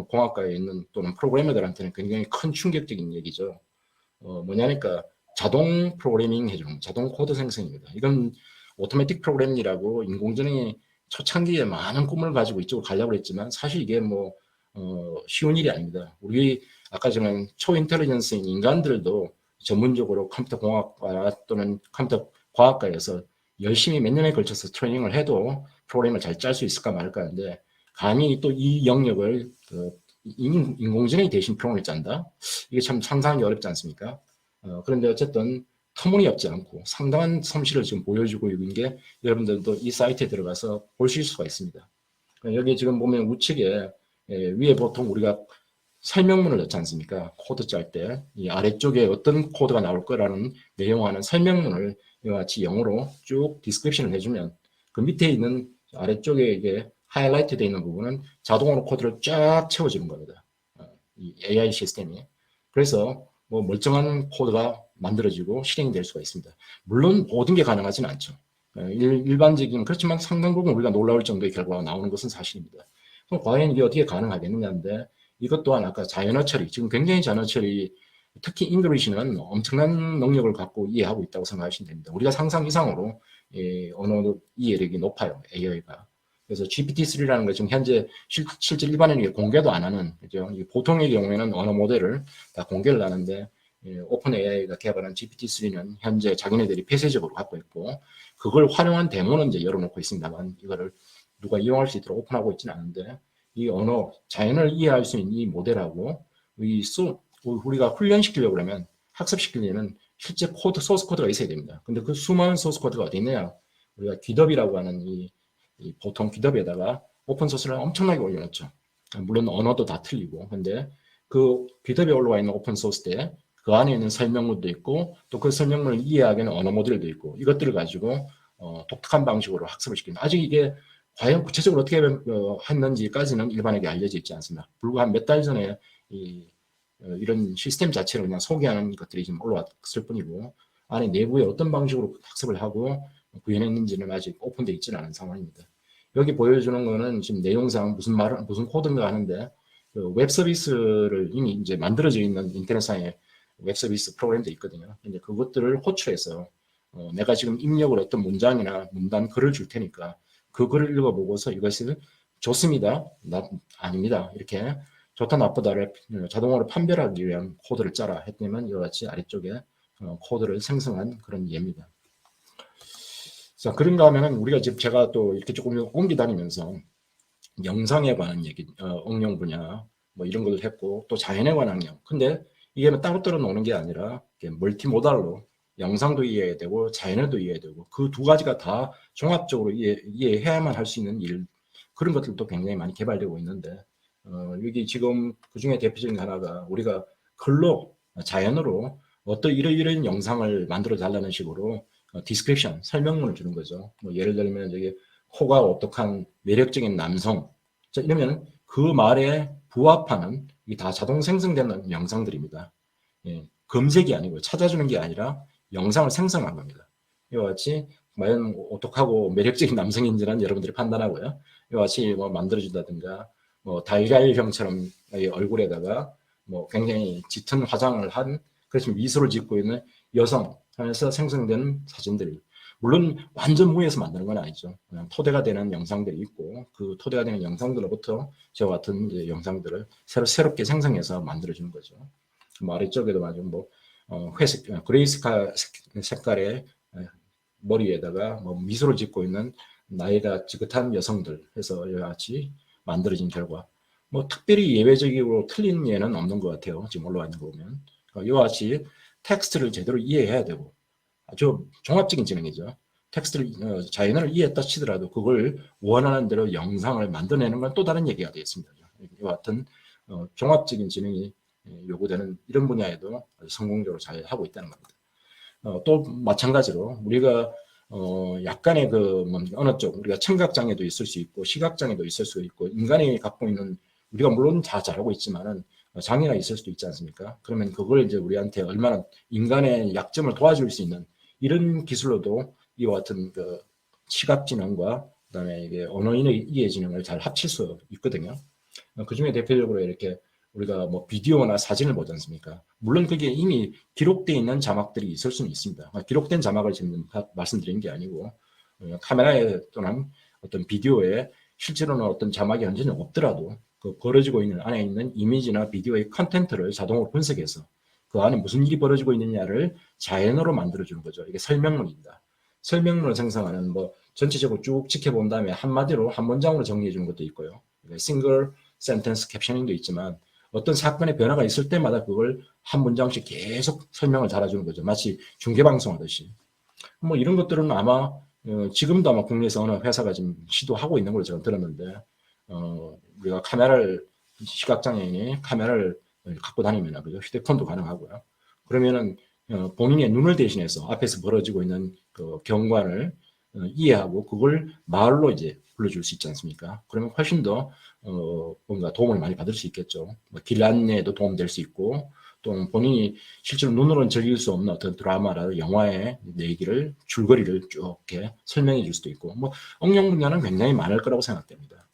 Speaker 2: 공학과에 있는 또는 프로그래머들한테는 굉장히 큰 충격적인 얘기죠. 뭐냐니까 자동 프로그래밍 해주는 자동 코드 생성입니다. 이건 오토매틱 프로그래밍이라고 인공지능이 초창기에 많은 꿈을 가지고 이쪽으로 가려고 했지만 사실 이게 뭐 쉬운 일이 아닙니다. 우리 아까 전에 초인텔리전스인 인간들도 전문적으로 컴퓨터 공학과 또는 컴퓨터 과학과에서 열심히 몇 년에 걸쳐서 트레이닝을 해도 프로그램을 잘 짤 수 있을까 말까 하는데 감히 또 이 영역을 인공지능이 대신 프로그램을 짠다? 이게 참 상상하기 어렵지 않습니까? 그런데 어쨌든 터무니없지 않고 상당한 솜씨를 지금 보여주고 있는 게 여러분들도 이 사이트에 들어가서 보실 수가 있습니다. 여기 지금 보면 우측에 위에 보통 우리가 설명문을 넣지 않습니까? 코드 짤 때 이 아래쪽에 어떤 코드가 나올 거라는 내용하는 설명문을 이와 같이 영어로 쭉 디스크립션을 해주면 그 밑에 있는 아래쪽에 이게 하이라이트 되어 있는 부분은 자동으로 코드를 쫙 채워주는 겁니다. 이 AI 시스템이. 그래서 뭐 멀쩡한 코드가 만들어지고 실행이 될 수가 있습니다. 물론 모든 게 가능하지는 않죠. 일반적인 그렇지만 상당 부분 우리가 놀라울 정도의 결과가 나오는 것은 사실입니다. 그럼 과연 이게 어떻게 가능하겠느냐인데 이것 또한 아까 자연어 처리, 지금 굉장히 자연어 처리, 특히 잉글리시는 엄청난 능력을 갖고 이해하고 있다고 생각하시면 됩니다. 우리가 상상 이상으로 언어 이해력이 높아요, AI가. 그래서 GPT-3라는 거 지금 현재 실제 일반인에게 공개도 안 하는, 그죠? 보통의 경우에는 언어 모델을 다 공개를 하는데, 오픈 AI가 개발한 GPT-3는 현재 자기네들이 폐쇄적으로 갖고 있고, 그걸 활용한 데모는 이제 열어놓고 있습니다만, 이거를 누가 이용할 수 있도록 오픈하고 있지는 않은데, 이 언어, 자연을 이해할 수 있는 이 모델하고, 우리가 훈련시키려고 그러면, 학습시키려면 실제 코드, 소스 코드가 있어야 됩니다. 근데 그 수많은 소스 코드가 어디 있느냐? 우리가 GitHub이라고 하는 이 보통 GitHub에다가 오픈소스를 엄청나게 올려놓죠. 물론 언어도 다 틀리고. 근데 그 GitHub에 올라와 있는 오픈소스 때 그 안에 있는 설명문도 있고 또 그 설명문을 이해하기 위한 언어 모델도 있고 이것들을 가지고 독특한 방식으로 학습을 시키는 아직 이게 과연 구체적으로 어떻게 했는지까지는 일반에게 알려져 있지 않습니다. 불과 한 몇 달 전에 이런 시스템 자체를 그냥 소개하는 것들이 지금 올라왔을 뿐이고 안에 내부에 어떤 방식으로 학습을 하고 구현했는지는 아직 오픈되어 있지는 않은 상황입니다. 여기 보여주는 거는 지금 내용상 무슨 코드인가 하는데 웹 서비스를 이미 이제 만들어져 있는 인터넷상에 웹 서비스 프로그램도 있거든요. 근데 그것들을 호출해서 내가 지금 입력을 어떤 문장이나 문단 글을 줄 테니까 그 글을 읽어보고서 이것을 좋습니다, 아닙니다 이렇게 좋다 나쁘다를 자동으로 판별하기 위한 코드를 짜라 했더니 이와 같이 아래쪽에 코드를 생성한 그런 예입니다. 자, 그런가 하면은 우리가 지금 제가 또 이렇게 조금 옮기 다니면서 영상에 관한 얘기, 응용 분야 뭐 이런 걸 했고 또 자연에 관한 응용. 근데 이게 따로따로 노는 게 아니라 멀티모달로 영상도 이해해야 되고 자연에도 이해해야 되고 그 두 가지가 다 종합적으로 이해해야만 할 수 있는 일 그런 것들도 굉장히 많이 개발되고 있는데 여기 지금 그 중에 대표적인 하나가 우리가 글로 자연으로 어떤 이런 영상을 만들어 달라는 식으로 디스크립션 설명문을 주는 거죠. 뭐 예를 들면 저기 코가 오똑한 매력적인 남성 자, 이러면 그 말에 부합하는 이게 다 자동 생성되는 영상들입니다. 예, 검색이 아니고 찾아주는 게 아니라 영상을 생성한 겁니다. 이와 같이 과연 오똑하고 매력적인 남성인지는 여러분들이 판단하고요. 이와 같이 뭐 만들어준다든가 뭐 달걀형처럼 얼굴에다가 뭐 굉장히 짙은 화장을 한 그래서 미소를 짓고 있는 여성 하면서 생성되는 사진들 물론 완전 무에서 만드는 건 아니죠. 그냥 토대가 되는 영상들이 있고 그 토대가 되는 영상들로부터 저와 같은 이제 영상들을 새롭게 생성해서 만들어주는 거죠. 뭐 아래쪽에도 아주 뭐 회색 그레이스카 색깔의 머리에다가 뭐 미소를 짓고 있는 나이가 지긋한 여성들 해서 이와 같이 만들어진 결과 뭐 특별히 예외적으로 틀린 예는 없는 것 같아요. 지금 올라와 있는 거 보면 이와 같이 텍스트를 제대로 이해해야 되고 아주 종합적인 지능이죠. 텍스트를 자연어를 이해했다 치더라도 그걸 원하는 대로 영상을 만들어내는 건 또 다른 얘기가 되겠습니다. 이와 같은 종합적인 지능이 요구되는 이런 분야에도 성공적으로 잘 하고 있다는 겁니다. 또 마찬가지로 우리가 약간의 어느 쪽 우리가 청각장애도 있을 수 있고 시각장애도 있을 수 있고 인간이 갖고 있는 우리가 물론 다 잘하고 있지만은 장애가 있을 수도 있지 않습니까? 그러면 그걸 이제 우리한테 얼마나 인간의 약점을 도와줄 수 있는 이런 기술로도 이와 같은 그 시각지능과 그다음에 이게 언어인의 이해지능을 잘 합칠 수 있거든요. 그 중에 대표적으로 이렇게 우리가 뭐 비디오나 사진을 보지 않습니까? 물론 그게 이미 기록되어 있는 자막들이 있을 수는 있습니다. 기록된 자막을 지금 말씀드리는 게 아니고 카메라에 또는 어떤 비디오에 실제로는 어떤 자막이 현재는 없더라도 그 벌어지고 있는 안에 있는 이미지나 비디오의 컨텐츠를 자동으로 분석해서 그 안에 무슨 일이 벌어지고 있느냐를 자연어로 만들어주는 거죠. 이게 설명문입니다. 설명문을 생성하는 뭐 전체적으로 쭉 지켜본 다음에 한마디로 한 문장으로 정리해 주는 것도 있고요. 싱글 센텐스 캡셔닝도 있지만 어떤 사건의 변화가 있을 때마다 그걸 한 문장씩 계속 설명을 달아주는 거죠. 마치 중계방송 하듯이. 뭐 이런 것들은 아마 지금도 아마 국내에서 어느 회사가 지금 시도하고 있는 걸로 제가 들었는데 우리가 카메라를 시각장애인이 카메라를 갖고 다니면 그죠? 휴대폰도 가능하고요. 그러면은 본인의 눈을 대신해서 앞에서 벌어지고 있는 그 경관을 이해하고 그걸 말로 이제 불러줄 수 있지 않습니까? 그러면 훨씬 더 뭔가 도움을 많이 받을 수 있겠죠. 뭐길 안내에도 도움될 수 있고 또 본인이 실제로 눈으로는 즐길 수 없는 어떤 드라마나 영화의 얘기를 줄거리를 쭉 이렇게 설명해 줄 수도 있고 뭐 응용 분야는 굉장히 많을 거라고 생각됩니다.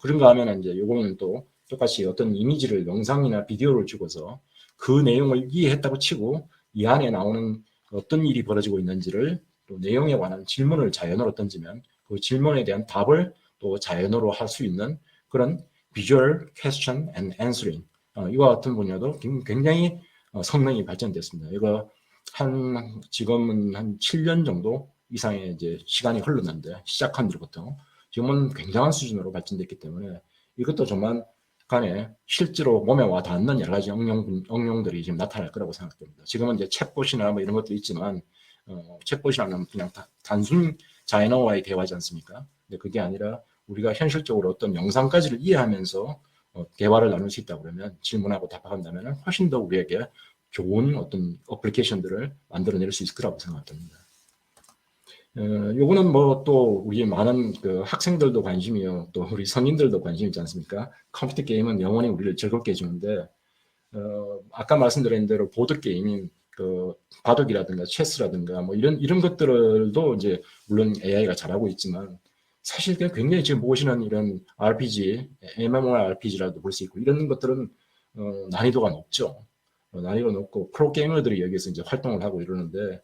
Speaker 2: 그런가 하면 이제 요거는 또 똑같이 어떤 이미지를 영상이나 비디오를 주고서 그 내용을 이해했다고 치고 이 안에 나오는 어떤 일이 벌어지고 있는지를 또 내용에 관한 질문을 자연어로 던지면 그 질문에 대한 답을 또 자연어로 할 수 있는 그런 Visual Question and Answering 이와 같은 분야도 굉장히 성능이 발전됐습니다. 이거 지금은 한 7년 정도 이상의 이제 시간이 흘렀는데 시작한 뒤부터 지금은 굉장한 수준으로 발전됐기 때문에 이것도 조만간에 실제로 몸에 와 닿는 여러 가지 응용들이 지금 나타날 거라고 생각됩니다. 지금은 이제 챗봇이나 뭐 이런 것도 있지만 챗봇이라는 그냥 단순 자연어와의 대화지 않습니까? 근데 그게 아니라 우리가 현실적으로 어떤 영상까지를 이해하면서 대화를 나눌 수 있다 그러면 질문하고 답한다면 훨씬 더 우리에게 좋은 어떤 어플리케이션들을 만들어낼 수 있을 거라고 생각됩니다. 요거는 뭐 또 우리 많은 그 학생들도 관심이요, 또 우리 성인들도 관심 있지 않습니까? 컴퓨터 게임은 영원히 우리를 즐겁게 해주는데 아까 말씀드린 대로 보드 게임인 그 바둑이라든가 체스라든가 뭐 이런 것들도 이제 물론 AI가 잘하고 있지만 사실 굉장히 지금 보시는 이런 RPG, MMORPG라도 볼 수 있고 이런 것들은 난이도가 높죠. 난이도가 높고 프로 게이머들이 여기서 이제 활동을 하고 이러는데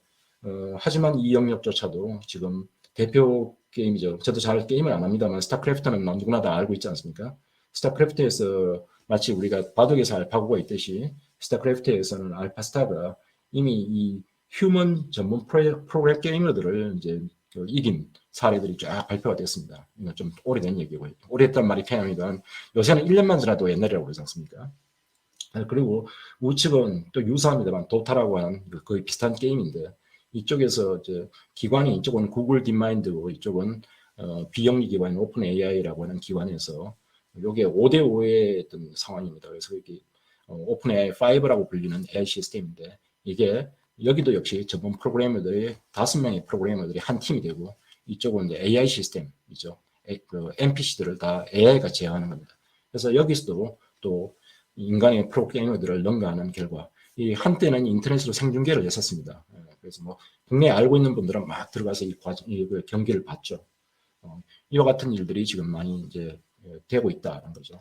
Speaker 2: 하지만 이 영역조차도 지금 대표 게임이죠. 저도 잘 게임을 안 합니다만 스타크래프트는 누구나 다 알고 있지 않습니까? 스타크래프트에서 마치 우리가 바둑에서 알파고가 있듯이 스타크래프트에서는 알파스타가 이미 이 휴먼 전문 프로그램 게이머들을 이제 이긴 사례들이 쫙 발표가 됐습니다. 이건 좀 오래된 얘기고요. 오래됐단 말이 편합니다. 요새는 1년만 지나도 옛날이라고 그러지 않습니까? 그리고 우측은 또 유사합니다만 도타라고 하는 거의 비슷한 게임인데 이쪽에서 이제 기관이 이쪽은 구글 딥마인드고 이쪽은 비영리 기관인 오픈 AI라고 하는 기관에서 이게 5대5의 어떤 상황입니다. 그래서 이게 오픈 AI 5라고 불리는 AI 시스템인데 이게 여기도 역시 전문 프로그래머들이 5명의 프로그래머들이 한 팀이 되고 이쪽은 이제 AI 시스템이죠. 그 NPC들을 다 AI가 제어하는 겁니다. 그래서 여기서도 또 인간의 프로게이머들을 능가하는 결과 이 한때는 인터넷으로 생중계를 했었습니다. 그래서 뭐 국내에 알고 있는 분들은 막 들어가서 이 경기를 봤죠. 이와 같은 일들이 지금 많이 이제 되고 있다는 거죠.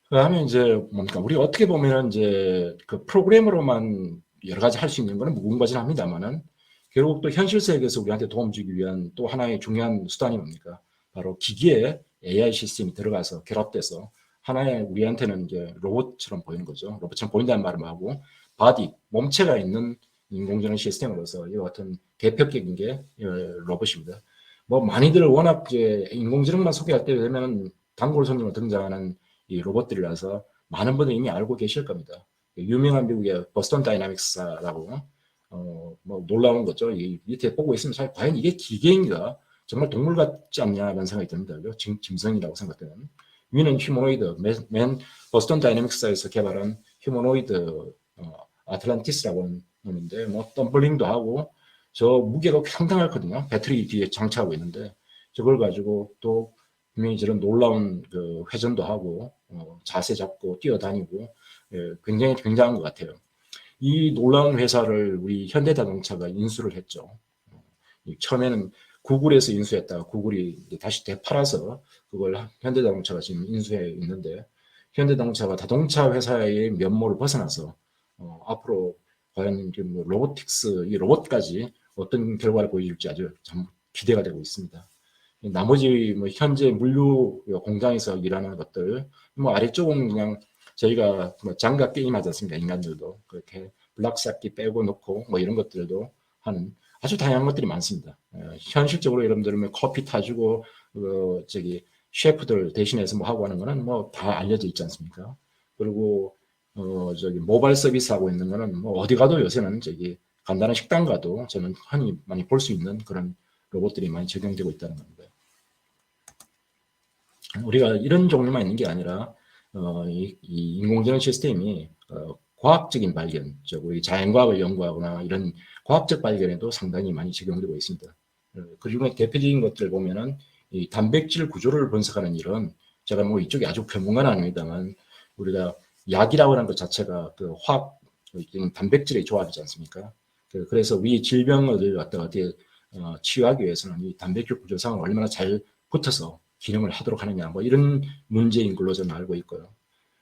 Speaker 2: 그다음에 이제 뭡니까 우리 어떻게 보면 이제 그 프로그래머로만 여러 가지 할 수 있는 거는 무궁무진합니다만은 결국 또 현실 세계에서 우리한테 도움 주기 위한 또 하나의 중요한 수단이 뭡니까? 바로 기기에 AI 시스템이 들어가서 결합돼서 하나의 우리한테는 이제 로봇처럼 보이는 거죠. 로봇처럼 보인다는 말을 하고 바디, 몸체가 있는 인공지능 시스템으로서 이와 같은 대표격인 게 로봇입니다. 뭐 많이들 워낙 이제 인공지능만 소개할 때 되면 단골 손님으로 등장하는 이 로봇들이라서 많은 분들이 이미 알고 계실 겁니다. 유명한 미국의 버스턴 다이나믹스라고 뭐 놀라운 거죠. 이 밑에 보고 있으면 사실 과연 이게 기계인가 정말 동물 같지 않냐라는 생각이 듭니다. 짐승이라고 생각되는. 위는 휴머노이드, 맨 버스턴 다이내믹스에서 개발한 휴머노이드 아틀란티스라고 하는 놈인데 뭐 덤블링도 하고 저 무게가 상당하거든요. 배터리 뒤에 장착하고 있는데 저걸 가지고 또 분명히 저런 놀라운 그 회전도 하고 자세 잡고 뛰어다니고 굉장히 굉장한 것 같아요. 이 놀라운 회사를 우리 현대자동차가 인수를 했죠. 처음에는 구글에서 인수했다가 구글이 이제 다시 되팔아서 그걸 현대자동차가 지금 인수해 있는데, 현대자동차가 자동차 회사의 면모를 벗어나서 앞으로 과연 뭐 로보틱스, 이 로봇까지 어떤 결과를 보여줄지 아주 참 기대가 되고 있습니다. 나머지 뭐 현재 물류 공장에서 일하는 것들, 뭐 아래쪽은 그냥 저희가 뭐 장갑 게임 하지 않습니까? 인간들도 그렇게 블락 쌓기 빼고 놓고 뭐 이런 것들도 하는 아주 다양한 것들이 많습니다. 현실적으로 여러분들은 뭐 커피 타주고 저기 셰프들 대신해서 뭐 하고 하는 거는 뭐 다 알려져 있지 않습니까? 그리고 저기 모바일 서비스 하고 있는 거는 뭐 어디 가도 요새는 저기 간단한 식당 가도 저는 흔히 많이 볼 수 있는 그런 로봇들이 많이 적용되고 있다는 겁니다. 우리가 이런 종류만 있는 게 아니라 이 인공지능 시스템이 과학적인 발견, 우리 자연과학을 연구하거나 이런 과학적 발견에도 상당히 많이 적용되고 있습니다. 그중에 대표적인 것들을 보면은 이 단백질 구조를 분석하는 일은 제가 뭐 이쪽에 아주 전문가는 아닙니다만 우리가 약이라고 하는 것 자체가 그 화학 단백질의 조합이지 않습니까? 그래서 우리 질병을 갖다가 어떻게 치유하기 위해서는 이 단백질 구조상을 얼마나 잘 붙어서 기능을 하도록 하느냐, 뭐 이런 문제인 걸로 저는 알고 있고요.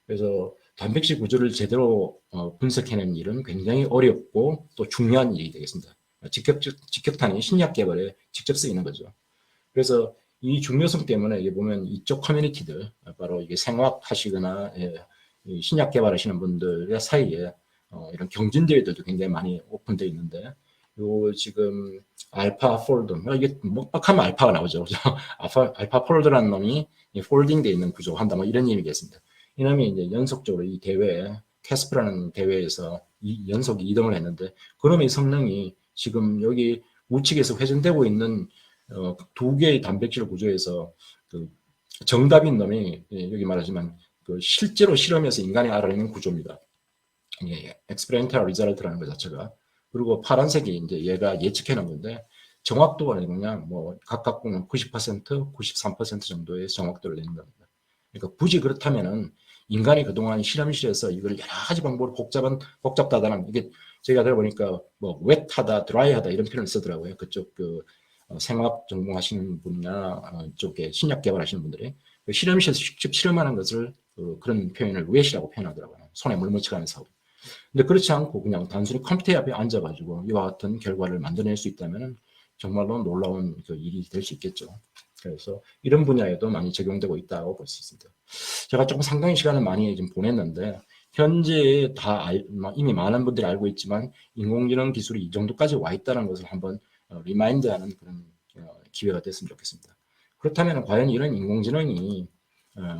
Speaker 2: 그래서 단백질 구조를 제대로 분석해내는 일은 굉장히 어렵고 또 중요한 일이 되겠습니다. 직격탄이 신약 개발에 직접 쓰이는 거죠. 그래서 이 중요성 때문에 이게 보면 이쪽 커뮤니티들, 바로 이게 생화학 하시거나 신약 개발하시는 분들 사이에 이런 경진대회들도 굉장히 많이 오픈되어 있는데, 요 지금 알파 폴더, 이게 먹박하면 알파가 나오죠. 알파 폴더라는 놈이 폴딩되어 있는 구조 한다, 뭐 이런 의미겠습니다. 이 놈이 이제 연속적으로 이 대회, 캐스프라는 대회에서 연속 2등을 했는데, 그놈의 성능이 지금 여기 우측에서 회전되고 있는 두 개의 단백질 구조에서 그 정답인 놈이 여기 말하지만 그 실제로 실험에서 인간이 알아내는 구조입니다. experimental result라는 것 자체가. 그리고 파란색이 이제 얘가 예측해놓은 건데 정확도가 그냥 뭐 각각 보면 90%, 93% 정도의 정확도를 내는 겁니다. 그러니까 굳이 그렇다면은 인간이 그동안 실험실에서 이걸 여러 가지 방법으로 복잡다단한 이게 제가 들어보니까 뭐 웻하다, 드라이하다 이런 표현을 쓰더라고요. 그쪽 그 생화학 전공하시는 분이나 이쪽에 신약 개발하시는 분들이 그 실험실에서 직접 실험하는 것을 그런 표현을 웻이라고 표현하더라고요. 손에 물 묻혀가면서. 근데 그렇지 않고 그냥 단순히 컴퓨터 앞에 앉아가지고 이와 같은 결과를 만들어낼 수 있다면 정말로 놀라운 그 일이 될 수 있겠죠. 그래서 이런 분야에도 많이 적용되고 있다고 볼 수 있습니다. 제가 조금 상당히 시간을 많이 좀 보냈는데 현재 이미 많은 분들이 알고 있지만 인공지능 기술이 이 정도까지 와 있다는 것을 한번 리마인드하는 그런 기회가 됐으면 좋겠습니다. 그렇다면 과연 이런 인공지능이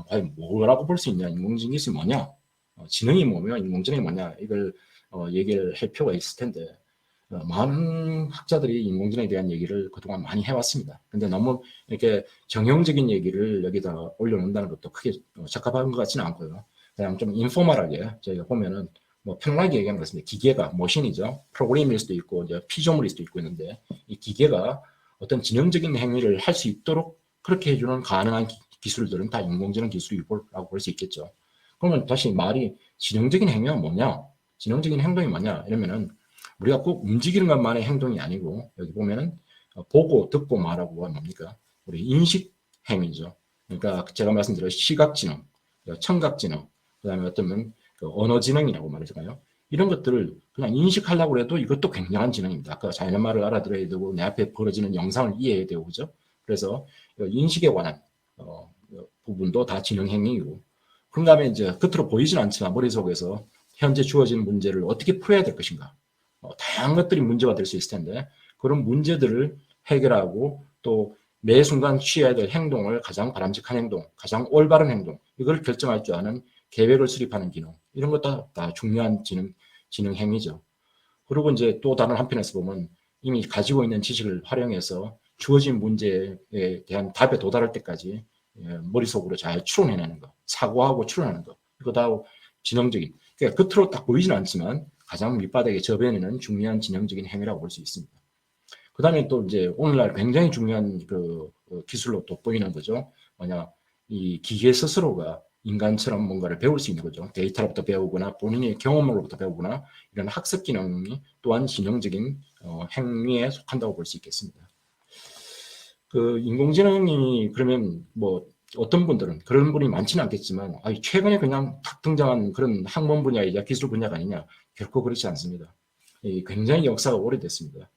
Speaker 2: 과연 뭐라고 볼 수 있냐, 인공지능 기술이 뭐냐, 지능이 뭐며 인공지능이 뭐냐, 이걸 얘기를 할 필요가 있을 텐데 많은 학자들이 인공지능에 대한 얘기를 그동안 많이 해왔습니다. 근데 너무 이렇게 정형적인 얘기를 여기다 올려놓는다는 것도 크게 적합한 것 같지는 않고요. 그냥 좀 인포멀하게 저희가 보면은 뭐 편하게 얘기하는 것 같습니다. 기계가 머신이죠. 프로그램일 수도 있고 이제 피조물일 수도 있고 있는데 이 기계가 어떤 지능적인 행위를 할 수 있도록 그렇게 해주는 가능한 기술들은 다 인공지능 기술이라고 볼 수 있겠죠. 그러면 다시 말이 지능적인 행위가 뭐냐? 지능적인 행동이 뭐냐? 이러면은 우리가 꼭 움직이는 것만의 행동이 아니고 여기 보면은 보고 듣고 말하고가 뭡니까? 우리 인식 행위죠. 그러니까 제가 말씀드린 시각지능, 청각지능, 그다음에 어쩌면 그 언어지능이라고 말하잖아요. 이런 것들을 그냥 인식하려고 해도 이것도 굉장한 지능입니다. 아까 자연말을 알아들어야 되고 내 앞에 벌어지는 영상을 이해해야 되고 그죠? 그래서 인식에 관한 부분도 다 지능 행위이고 그런 다음에 이제 겉으로 보이진 않지만 머릿속에서 현재 주어진 문제를 어떻게 풀어야 될 것인가. 다양한 것들이 문제가 될 수 있을 텐데 그런 문제들을 해결하고 또 매 순간 취해야 될 행동을 가장 바람직한 행동, 가장 올바른 행동 이걸 결정할 줄 아는 계획을 수립하는 기능 이런 것도 다 중요한 지능 행위죠. 그리고 이제 또 다른 한편에서 보면 이미 가지고 있는 지식을 활용해서 주어진 문제에 대한 답에 도달할 때까지 머릿속으로 잘 추론해내는 거, 사고하고 추론하는 거 이거 다 지능적인 그러니까 겉으로 딱 보이지는 않지만 가장 밑바닥에 접해내는 중요한 지능적인 행위라고 볼 수 있습니다. 그 다음에 또 이제 오늘날 굉장히 중요한 그 기술로 돋보이는 거죠. 뭐냐, 이 기계 스스로가 인간처럼 뭔가를 배울 수 있는 거죠. 데이터로부터 배우거나 본인의 경험으로부터 배우거나 이런 학습 기능이 또한 지능적인 행위에 속한다고 볼 수 있겠습니다. 그 인공지능이 그러면 뭐 어떤 분들은 그런 분이 많지는 않겠지만 최근에 그냥 탁 등장한 그런 학문 분야이자 기술 분야가 아니냐. 결코 그렇지 않습니다. 굉장히 역사가 오래됐습니다.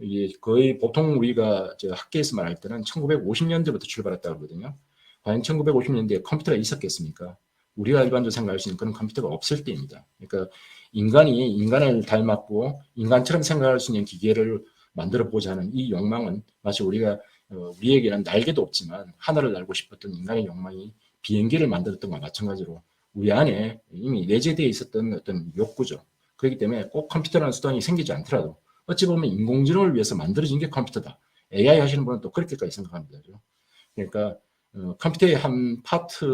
Speaker 2: 이게 거의 보통 우리가 저 학계에서 말할 때는 1950년대부터 출발했다고 하거든요. 과연 1950년대에 컴퓨터가 있었겠습니까? 우리가 일반적으로 생각할 수 있는 그런 컴퓨터가 없을 때입니다. 그러니까 인간이 인간을 닮았고 인간처럼 생각할 수 있는 기계를 만들어 보자는 이 욕망은 마치 우리가 우리에게는 날개도 없지만 하늘을 날고 싶었던 인간의 욕망이 비행기를 만들었던 것과 마찬가지로 우리 안에 이미 내재되어 있었던 어떤 욕구죠. 그렇기 때문에 꼭 컴퓨터라는 수단이 생기지 않더라도 어찌 보면 인공지능을 위해서 만들어진 게 컴퓨터다. AI 하시는 분은 또 그렇게까지 생각합니다. 그러니까 컴퓨터의 한 파트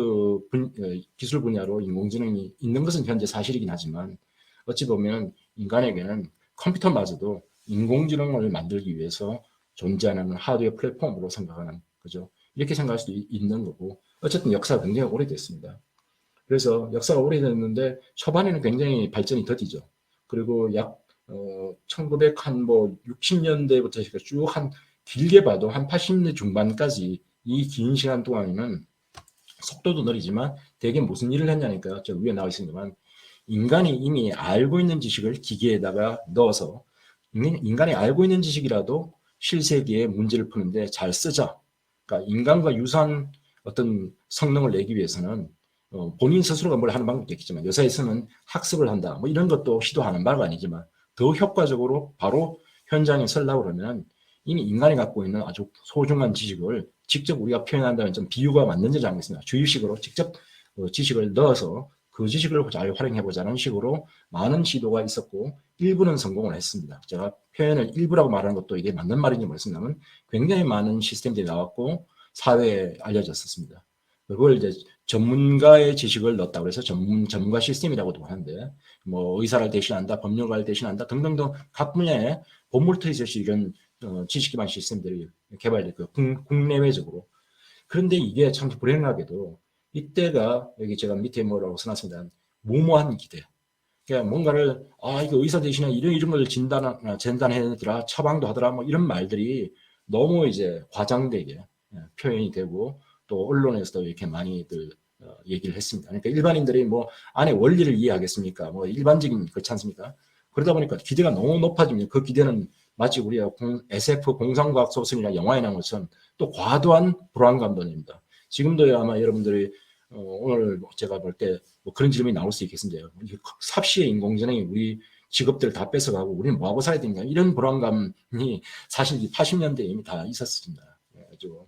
Speaker 2: 기술 분야로 인공지능이 있는 것은 현재 사실이긴 하지만 어찌 보면 인간에게는 컴퓨터마저도 인공지능을 만들기 위해서 존재하는 하드웨어 플랫폼으로 생각하는 거죠. 이렇게 생각할 수도 있는 거고 어쨌든 역사가 굉장히 오래됐습니다. 그래서 역사가 오래됐는데 초반에는 굉장히 발전이 더디죠. 그리고 약 1960년대부터 쭉 한 길게 봐도 한 80년대 중반까지 이 긴 시간 동안에는 속도도 느리지만 대개 무슨 일을 했냐니까 저 위에 나와 있습니다만 인간이 이미 알고 있는 지식을 기계에다가 넣어서 인간이 알고 있는 지식이라도 실세계의 문제를 푸는데 잘 쓰자. 그러니까 인간과 유사한 어떤 성능을 내기 위해서는 본인 스스로가 뭘 하는 방법도 있겠지만 요새에서는 학습을 한다. 뭐 이런 것도 시도하는 바가 아니지만 더 효과적으로 바로 현장에 서려고 그러면 이미 인간이 갖고 있는 아주 소중한 지식을 직접 우리가 표현한다면 좀 비유가 맞는지 모르겠습니다. 주입식으로 직접 지식을 넣어서 그 지식을 잘 활용해보자는 식으로 많은 시도가 있었고 일부는 성공을 했습니다. 제가 표현을 일부라고 말하는 것도 이게 맞는 말인지 모르겠습니다만 굉장히 많은 시스템들이 나왔고 사회에 알려졌었습니다. 그걸 이제 전문가의 지식을 넣었다고 해서 전문가 시스템이라고도 하는데 뭐 의사를 대신한다, 법률가를 대신한다 등등등 각 분야에 본물트리셋이 이런 지식 기반 시스템들이 개발됐고요. 국내외적으로. 그런데 이게 참 불행하게도 이때가 여기 제가 밑에 뭐라고 써놨습니다. 무모한 기대. 그러니까 뭔가를 이거 의사 대신에 이런 걸 진단해더라, 처방도 하더라, 뭐 이런 말들이 너무 이제 과장되게 표현이 되고 또 언론에서도 이렇게 많이들 얘기를 했습니다. 그러니까 일반인들이 뭐 안에 원리를 이해하겠습니까? 뭐 일반적인 그렇지 않습니까? 그러다 보니까 기대가 너무 높아지면 그 기대는 마치 우리가 SF 공상과학 소설이나 영화에 나온 것처럼 또 과도한 불안감도 냅니다. 지금도 아마 여러분들이 오늘 제가 볼 때 뭐 그런 질문이 나올 수 있겠습니다. 삽시의 인공지능이 우리 직업들을 다 뺏어가고 우리는 뭐하고 살아야 되냐 이런 불안감이 사실 80년대에 이미 다 있었습니다. 그래가지고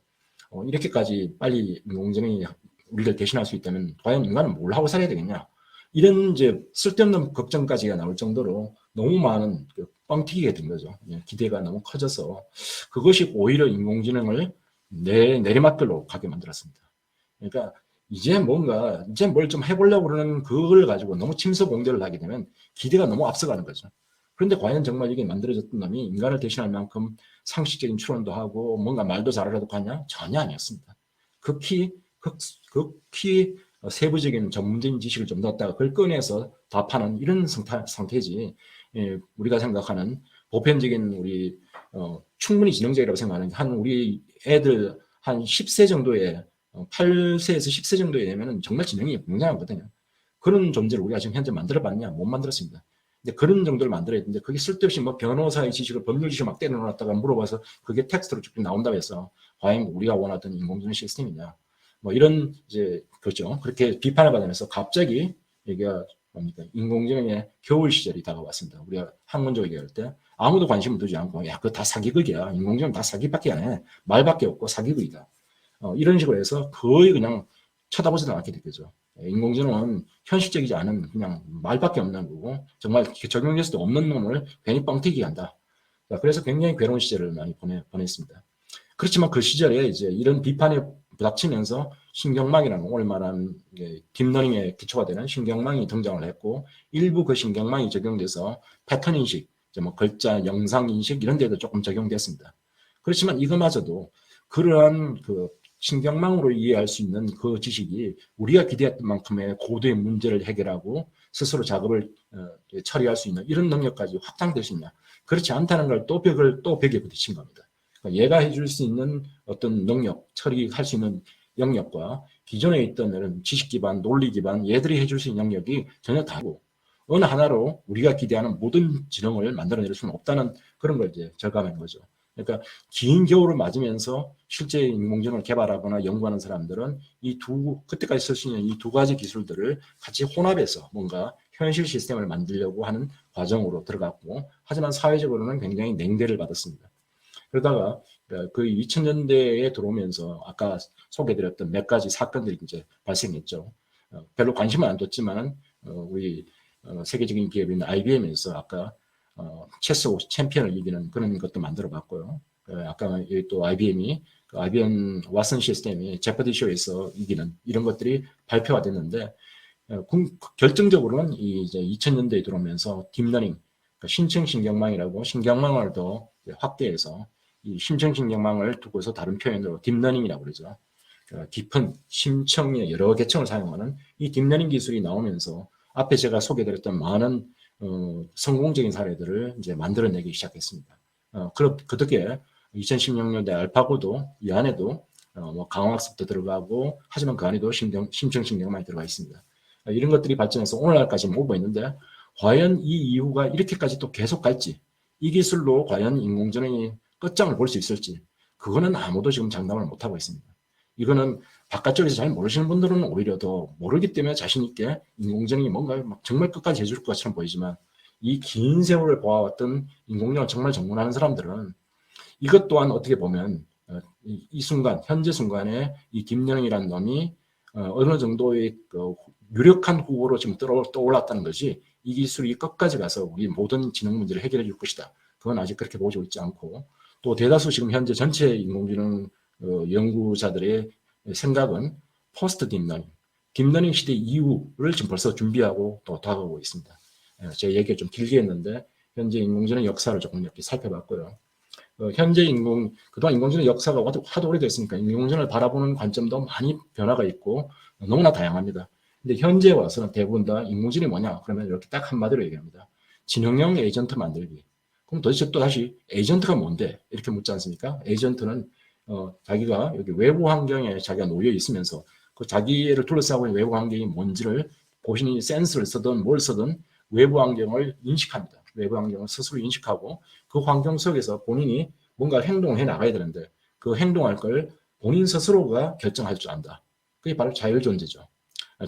Speaker 2: 이렇게까지 빨리 인공지능이 우리를 대신할 수 있다면 과연 인간은 뭘 하고 살아야 되겠냐 이런 이제 쓸데없는 걱정까지가 나올 정도로 너무 많은 뻥튀기가 된 거죠. 기대가 너무 커져서 그것이 오히려 인공지능을 내리막길로 가게 만들었습니다. 그러니까 이제 뭘 좀 해보려고 그러는 그걸 가지고 너무 침소봉대를 하게 되면 기대가 너무 앞서가는 거죠. 그런데 과연 정말 이게 만들어졌던 놈이 인간을 대신할 만큼 상식적인 추론도 하고 뭔가 말도 잘하려고 하냐? 전혀 아니었습니다. 극히 세부적인 전문적인 지식을 좀 넣었다가 그걸 꺼내서 답하는 이런 상태지 우리가 생각하는 보편적인 우리 충분히 지능적이라고 생각하는 한 우리 애들 한 10세 정도의 8세에서 10세 정도에 되면 정말 지능이 굉장하거든요. 그런 존재를 우리가 지금 현재 만들어봤냐? 못 만들었습니다. 근데 그런 정도를 만들어야 되는데 그게 쓸데없이 뭐 변호사의 지식을 법률 지식을 막 때려놨다가 물어봐서 그게 텍스트로 쭉 나온다고 해서 과연 우리가 원하던 인공지능 시스템이냐? 뭐 이런 이제 그렇죠. 그렇게 비판을 받으면서 갑자기 얘기가 뭡니까? 인공지능의 겨울 시절이 다가왔습니다. 우리가 학문적으로 얘기할 때 아무도 관심을 두지 않고 야, 그거 다 사기극이야. 인공지능 다 사기밖에 안 해. 말밖에 없고 사기극이다. 이런 식으로 해서 거의 그냥 쳐다보지도 않게 됐죠. 인공지능은 현실적이지 않은 그냥 말밖에 없는 거고 정말 적용될 수도 없는 놈을 괜히 뻥튀기 한다. 그래서 굉장히 괴로운 시절을 많이 보냈습니다. 그렇지만 그 시절에 이제 이런 비판에 부닥치면서 신경망이라는 오늘 말한 딥러닝의 기초가 되는 신경망이 등장을 했고 일부 그 신경망이 적용돼서 패턴 인식, 뭐 글자, 영상 인식 이런 데도 조금 적용됐습니다. 그렇지만 이거마저도 그러한 그 신경망으로 이해할 수 있는 그 지식이 우리가 기대했던 만큼의 고도의 문제를 해결하고 스스로 작업을 처리할 수 있는 이런 능력까지 확장될 수 있냐. 그렇지 않다는 걸 또 벽에 부딪힌 겁니다. 그러니까 얘가 해줄 수 있는 어떤 능력, 처리할 수 있는 영역과 기존에 있던 이런 지식 기반, 논리 기반 얘들이 해줄 수 있는 영역이 전혀 다르고 어느 하나로 우리가 기대하는 모든 지능을 만들어낼 수는 없다는 그런 걸 이제 절감한 거죠. 그러니까 긴 겨울을 맞으면서 실제 인공지능을 개발하거나 연구하는 사람들은 그때까지 쓸 수 있는 이 두 가지 기술들을 같이 혼합해서 뭔가 현실 시스템을 만들려고 하는 과정으로 들어갔고, 하지만 사회적으로는 굉장히 냉대를 받았습니다. 그러다가 그 2000년대에 들어오면서 아까 소개드렸던 몇 가지 사건들이 이제 발생했죠. 별로 관심을 안 뒀지만 우리 세계적인 기업인 IBM에서 아까 체스 챔피언을 이기는 그런 것도 만들어 봤고요. 아까 또 IBM이 IBM 왓슨 시스템이 제퍼디 쇼에서 이기는 이런 것들이 발표가 됐는데 결정적으로는 이제 2000년대에 들어오면서 딥러닝, 그러니까 신층신경망이라고 신경망을 더 확대해서 이 심층신경망을 두고서 다른 표현으로 딥러닝이라고 그러죠. 깊은 심층의 여러 계층을 사용하는 이 딥러닝 기술이 나오면서 앞에 제가 소개드렸던 많은 성공적인 사례들을 이제 만들어내기 시작했습니다. 그 덕에 2016년대 알파고도 이 안에도 뭐 강화학습도 들어가고 하지만 그 안에도 심층신경망이 들어가 있습니다. 이런 것들이 발전해서 오늘날까지 오고 있는데 과연 이 이후가 이렇게까지 또 계속 갈지, 이 기술로 과연 인공지능이 끝장을 볼 수 있을지, 그거는 아무도 지금 장담을 못하고 있습니다. 이거는 바깥쪽에서 잘 모르시는 분들은 오히려 더 모르기 때문에 자신 있게 인공지능이 뭔가 막 정말 끝까지 해줄 것처럼 보이지만 이 긴 세월을 보아왔던 인공지능을 정말 전문하는 사람들은 이것 또한 어떻게 보면 이 순간, 현재 순간에 이 딥러닝이라는 놈이 어느 정도의 유력한 후보로 지금 떠올랐다는 것이 이 기술이 끝까지 가서 우리 모든 지능 문제를 해결해 줄 것이다. 그건 아직 그렇게 보고 있지 않고, 또 대다수 지금 현재 전체 인공지능 연구자들의 생각은 포스트 딥러닝, 딥러닝 시대 이후를 지금 벌써 준비하고 또 다가오고 있습니다. 제 얘기가 좀 길게 했는데 현재 인공지능 역사를 조금 이렇게 살펴봤고요. 현재 그동안 인공지능 역사가 하도 오래됐으니까 인공지능을 바라보는 관점도 많이 변화가 있고 너무나 다양합니다. 근데 현재 와서는 대부분 다 인공지능이 뭐냐? 그러면 이렇게 딱 한마디로 얘기합니다. 지능형 에이전트 만들기. 그럼 도대체 또 다시 에이전트가 뭔데? 이렇게 묻지 않습니까? 에이전트는 자기가 여기 외부 환경에 자기가 놓여 있으면서 그 자기를 둘러싸고 있는 외부 환경이 뭔지를 본인이 센서를 쓰든 뭘 쓰든 외부 환경을 인식합니다. 외부 환경을 스스로 인식하고 그 환경 속에서 본인이 뭔가 행동을 해 나가야 되는데 그 행동할 걸 본인 스스로가 결정할 줄 안다. 그게 바로 자율존재죠.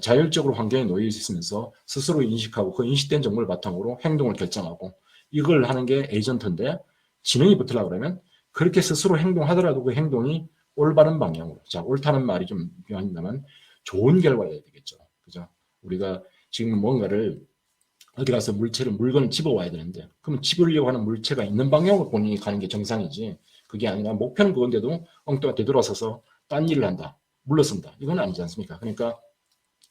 Speaker 2: 자율적으로 환경에 놓여 있으면서 스스로 인식하고 그 인식된 정보를 바탕으로 행동을 결정하고 이걸 하는 게 에이전트인데, 지능이 붙으려고 그러면 그렇게 스스로 행동하더라도 그 행동이 올바른 방향으로, 자, 옳다는 말이 좀 필요합니다만 좋은 결과를 해야 되겠죠. 그죠? 우리가 지금 뭔가를 어디 가서 물건을 집어와야 되는데, 그럼 집으려고 하는 물체가 있는 방향으로 본인이 가는 게 정상이지, 그게 아니라 목표는 그건데도 엉뚱하게 되돌아서서 딴 일을 한다, 물러선다, 이건 아니지 않습니까? 그러니까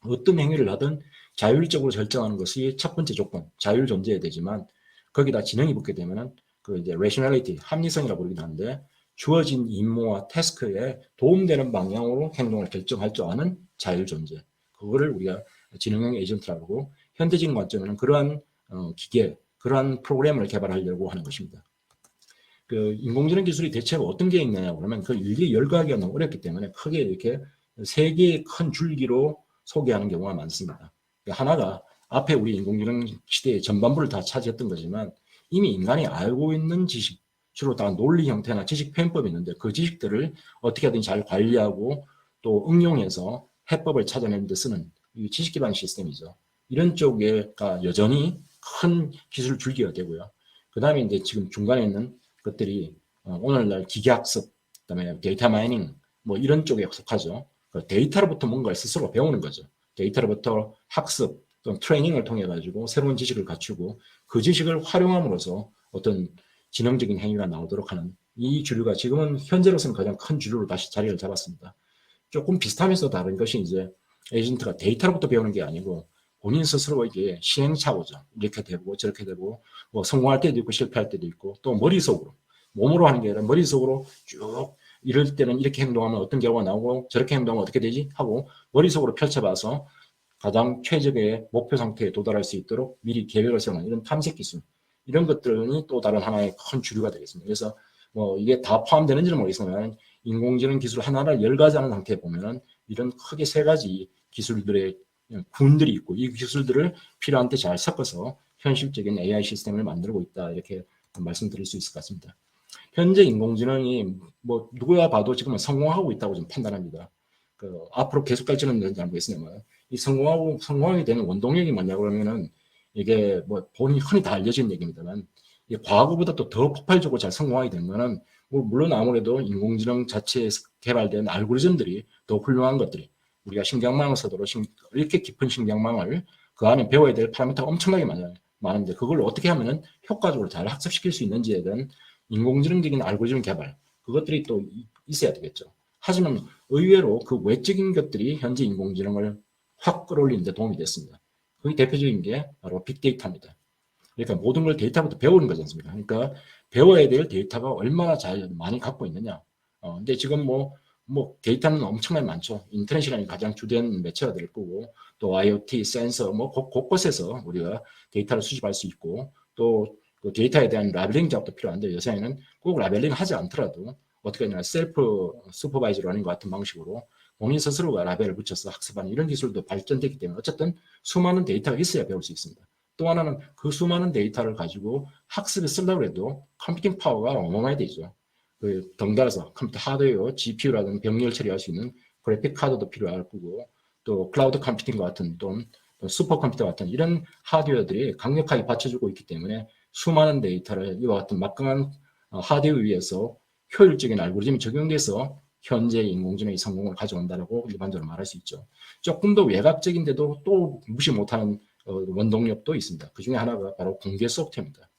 Speaker 2: 어떤 행위를 하든 자율적으로 결정하는 것이 첫 번째 조건, 자율 존재해야 되지만 거기다 지능이 붙게 되면은 그 이제 rationality, 합리성이라고 부르긴 하는데 주어진 임무와 태스크에 도움되는 방향으로 행동을 결정할 줄 아는 자율 존재, 그거를 우리가 지능형 에이전트라고 하고, 현대적인 관점에는 그러한 기계, 그러한 프로그램을 개발하려고 하는 것입니다. 그 인공지능 기술이 대체로 어떤 게 있느냐 그러면 그 일일이 열거하기가 너무 어렵기 때문에 크게 이렇게 세 개의 큰 줄기로 소개하는 경우가 많습니다. 하나가 앞에 우리 인공지능 시대의 전반부를 다 차지했던 거지만 이미 인간이 알고 있는 지식, 주로 다 논리 형태나 지식 표현법이 있는데 그 지식들을 어떻게 하든지 잘 관리하고 또 응용해서 해법을 찾아내는 데 쓰는 이 지식 기반 시스템이죠. 이런 쪽에가 여전히 큰 기술 줄기가 되고요. 그 다음에 이제 지금 중간에 있는 것들이 오늘날 기계학습, 그다음에 데이터 마이닝 뭐 이런 쪽에 속하죠. 그 데이터로부터 뭔가를 스스로 배우는 거죠. 데이터로부터 학습 또는 트레이닝을 통해 가지고 새로운 지식을 갖추고 그 지식을 활용함으로써 어떤 지능적인 행위가 나오도록 하는 이 주류가 지금은 현재로서는 가장 큰 주류로 다시 자리를 잡았습니다. 조금 비슷하면서 다른 것이 이제 에이전트가 데이터로부터 배우는 게 아니고 본인 스스로 이게 시행착오죠. 이렇게 되고 저렇게 되고 뭐 성공할 때도 있고 실패할 때도 있고 또 머릿속으로, 몸으로 하는 게 아니라 머릿속으로 쭉 이럴 때는 이렇게 행동하면 어떤 결과가 나오고 저렇게 행동하면 어떻게 되지 하고 머릿속으로 펼쳐봐서 가장 최적의 목표 상태에 도달할 수 있도록 미리 계획을 세우는 이런 탐색 기술, 이런 것들이 또 다른 하나의 큰 주류가 되겠습니다. 그래서 뭐 이게 다 포함되는지는 모르겠지만 인공지능 기술 하나를 열가지 하는 상태에 보면은 이런 크게 세 가지 기술들의 군들이 있고 이 기술들을 필요한 때 잘 섞어서 현실적인 AI 시스템을 만들고 있다 이렇게 말씀드릴 수 있을 것 같습니다. 현재 인공지능이 뭐 누구야 봐도 지금은 성공하고 있다고 좀 판단합니다. 앞으로 계속 발전은 되는지 모르겠으나 이 성공하게 되는 원동력이 뭐냐 그러면은 이게 뭐 본인이 흔히 다 알려진 얘기입니다만 이 과거보다 또 더 폭발적으로 잘 성공하게 되는 거는 물론 아무래도 인공지능 자체에서 개발된 알고리즘들이 더 훌륭한 것들이 우리가 신경망을 쓰도록 이렇게 깊은 신경망을 그 안에 배워야 될 파라미터가 엄청나게 많은데 그걸 어떻게 하면은 효과적으로 잘 학습시킬 수 있는지에 대한 인공지능적인 알고리즘 개발 그것들이 또 있어야 되겠죠. 하지만 의외로 그 외적인 것들이 현재 인공지능을 확 끌어올리는 데 도움이 됐습니다. 그 대표적인 게 바로 빅데이터입니다. 그러니까 모든 걸 데이터부터 배우는 거지 않습니까? 그러니까 배워야 될 데이터가 얼마나 잘 많이 갖고 있느냐. 근데 지금 뭐 데이터는 엄청나게 많죠. 인터넷이라는 가장 주된 매체가 될 거고 또 IoT, 센서 뭐 곳곳에서 우리가 데이터를 수집할 수 있고 또 그 데이터에 대한 라벨링 작업도 필요한데 요새는 꼭 라벨링 하지 않더라도 어떻게 하냐 셀프 슈퍼바이저 러닝 같은 방식으로 본인 스스로가 라벨을 붙여서 학습하는 이런 기술도 발전됐기 때문에 어쨌든 수많은 데이터가 있어야 배울 수 있습니다. 또 하나는 그 수많은 데이터를 가지고 학습에 쓰려고 해도 컴퓨팅 파워가 어마어마해야 되죠. 덩달아서 컴퓨터 하드웨어, GPU라든 병렬 처리할 수 있는 그래픽 카드도 필요할 거고 또 클라우드 컴퓨팅과 같은 또 슈퍼컴퓨터 같은 이런 하드웨어들이 강력하게 받쳐주고 있기 때문에 수많은 데이터를 이와 같은 막강한 하드웨어 위에서 효율적인 알고리즘이 적용돼서 현재 인공지능의 성공을 가져온다고 일반적으로 말할 수 있죠. 조금 더 외곽적인데도 또 무시 못하는 원동력도 있습니다. 그 중에 하나가 바로 공개 소프트웨어입니다.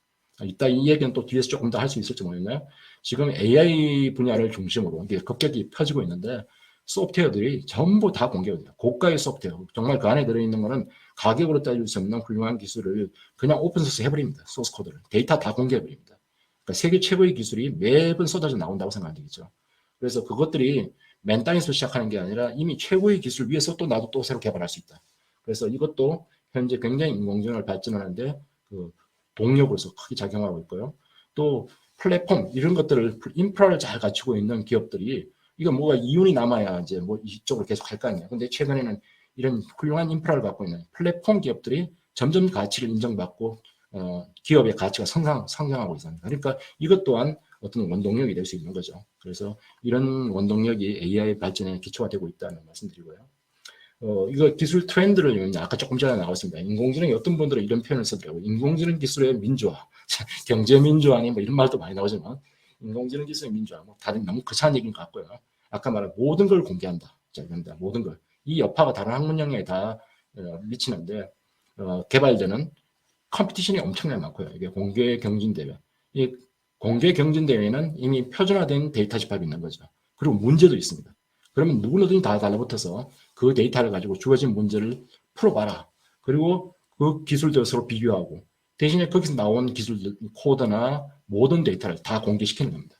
Speaker 2: 이따 이 얘기는 또 뒤에서 조금 더 할 수 있을지 모르겠네요. 지금 AI 분야를 중심으로 이게 급격히 펴지고 있는데 소프트웨어들이 전부 다 공개가 돼요. 고가의 소프트웨어. 정말 그 안에 들어있는 거는 가격으로 따질 수 없는 훌륭한 기술을 그냥 오픈소스 해버립니다. 소스 코드를. 데이터 다 공개해버립니다. 그러니까 세계 최고의 기술이 매번 쏟아져 나온다고 생각하면 되겠죠. 그래서 그것들이 맨 땅에서 시작하는 게 아니라 이미 최고의 기술 위에서 또 나도 또 새로 개발할 수 있다. 그래서 이것도 현재 굉장히 인공지능을 발전하는데 그 동력으로서 크게 작용하고 있고요. 또 플랫폼 이런 것들을 인프라를 잘 갖추고 있는 기업들이 이거 뭐가 이윤이 남아야 이제 뭐 이쪽으로 계속 할 거 아니에요. 근데 최근에는 이런 훌륭한 인프라를 갖고 있는 플랫폼 기업들이 점점 가치를 인정받고 기업의 가치가 성장하고 있습니다. 그러니까 이것 또한 어떤 원동력이 될 수 있는 거죠. 그래서 이런 원동력이 AI 발전에 기초가 되고 있다는 말씀드리고요. 이거 기술 트렌드를 아까 조금 전에 나왔습니다. 인공지능이 어떤 분들은 이런 표현을 쓰더라고요. 인공지능 기술의 민주화, 경제 민주화니 뭐 이런 말도 많이 나오지만 인공지능 기술의 민주화, 뭐 다른 너무 거창한 얘기인 것 같고요. 아까 말한 모든 걸 공개한다. 자, 그런다. 모든 걸. 이 여파가 다른 학문 영역에 다 미치는데 개발되는 컴피티션이 엄청나게 많고요. 이게 공개 경진 대회. 이 공개 경진 대회는 이미 표준화된 데이터 집합이 있는 거죠. 그리고 문제도 있습니다. 그러면 누구든 다 달라붙어서 그 데이터를 가지고 주어진 문제를 풀어봐라. 그리고 그 기술들 서로 비교하고 대신에 거기서 나온 기술들, 코드나 모든 데이터를 다 공개시키는 겁니다.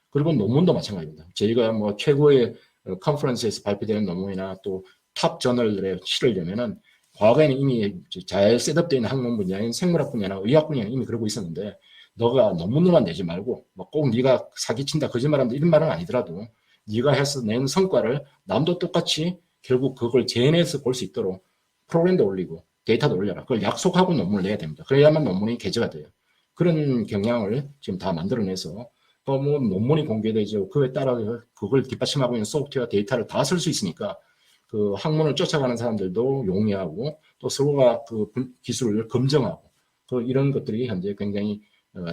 Speaker 2: 그리고 논문도 마찬가지입니다. 저희가 뭐 최고의 컨퍼런스에서 발표되는 논문이나 또 탑 저널에 실으려면은 과거에는 이미 잘 셋업되어 있는 학문 분야인 생물학 분야나 의학 분야는 이미 그러고 있었는데 너가 논문으로만 내지 말고 뭐 꼭 네가 사기친다 거짓말한다 이런 말은 아니더라도 네가 해서 낸 성과를 남도 똑같이 결국 그걸 재현해서 볼 수 있도록 프로그램도 올리고 데이터도 올려라. 그걸 약속하고 논문을 내야 됩니다. 그래야만 논문이 게재가 돼요. 그런 경향을 지금 다 만들어내서 또 뭐 논문이 공개되죠. 그에 따라 그걸 뒷받침하고 있는 소프트웨어 데이터를 다 쓸 수 있으니까 그 학문을 쫓아가는 사람들도 용이하고 또 서로가 그 기술을 검증하고 그 이런 것들이 현재 굉장히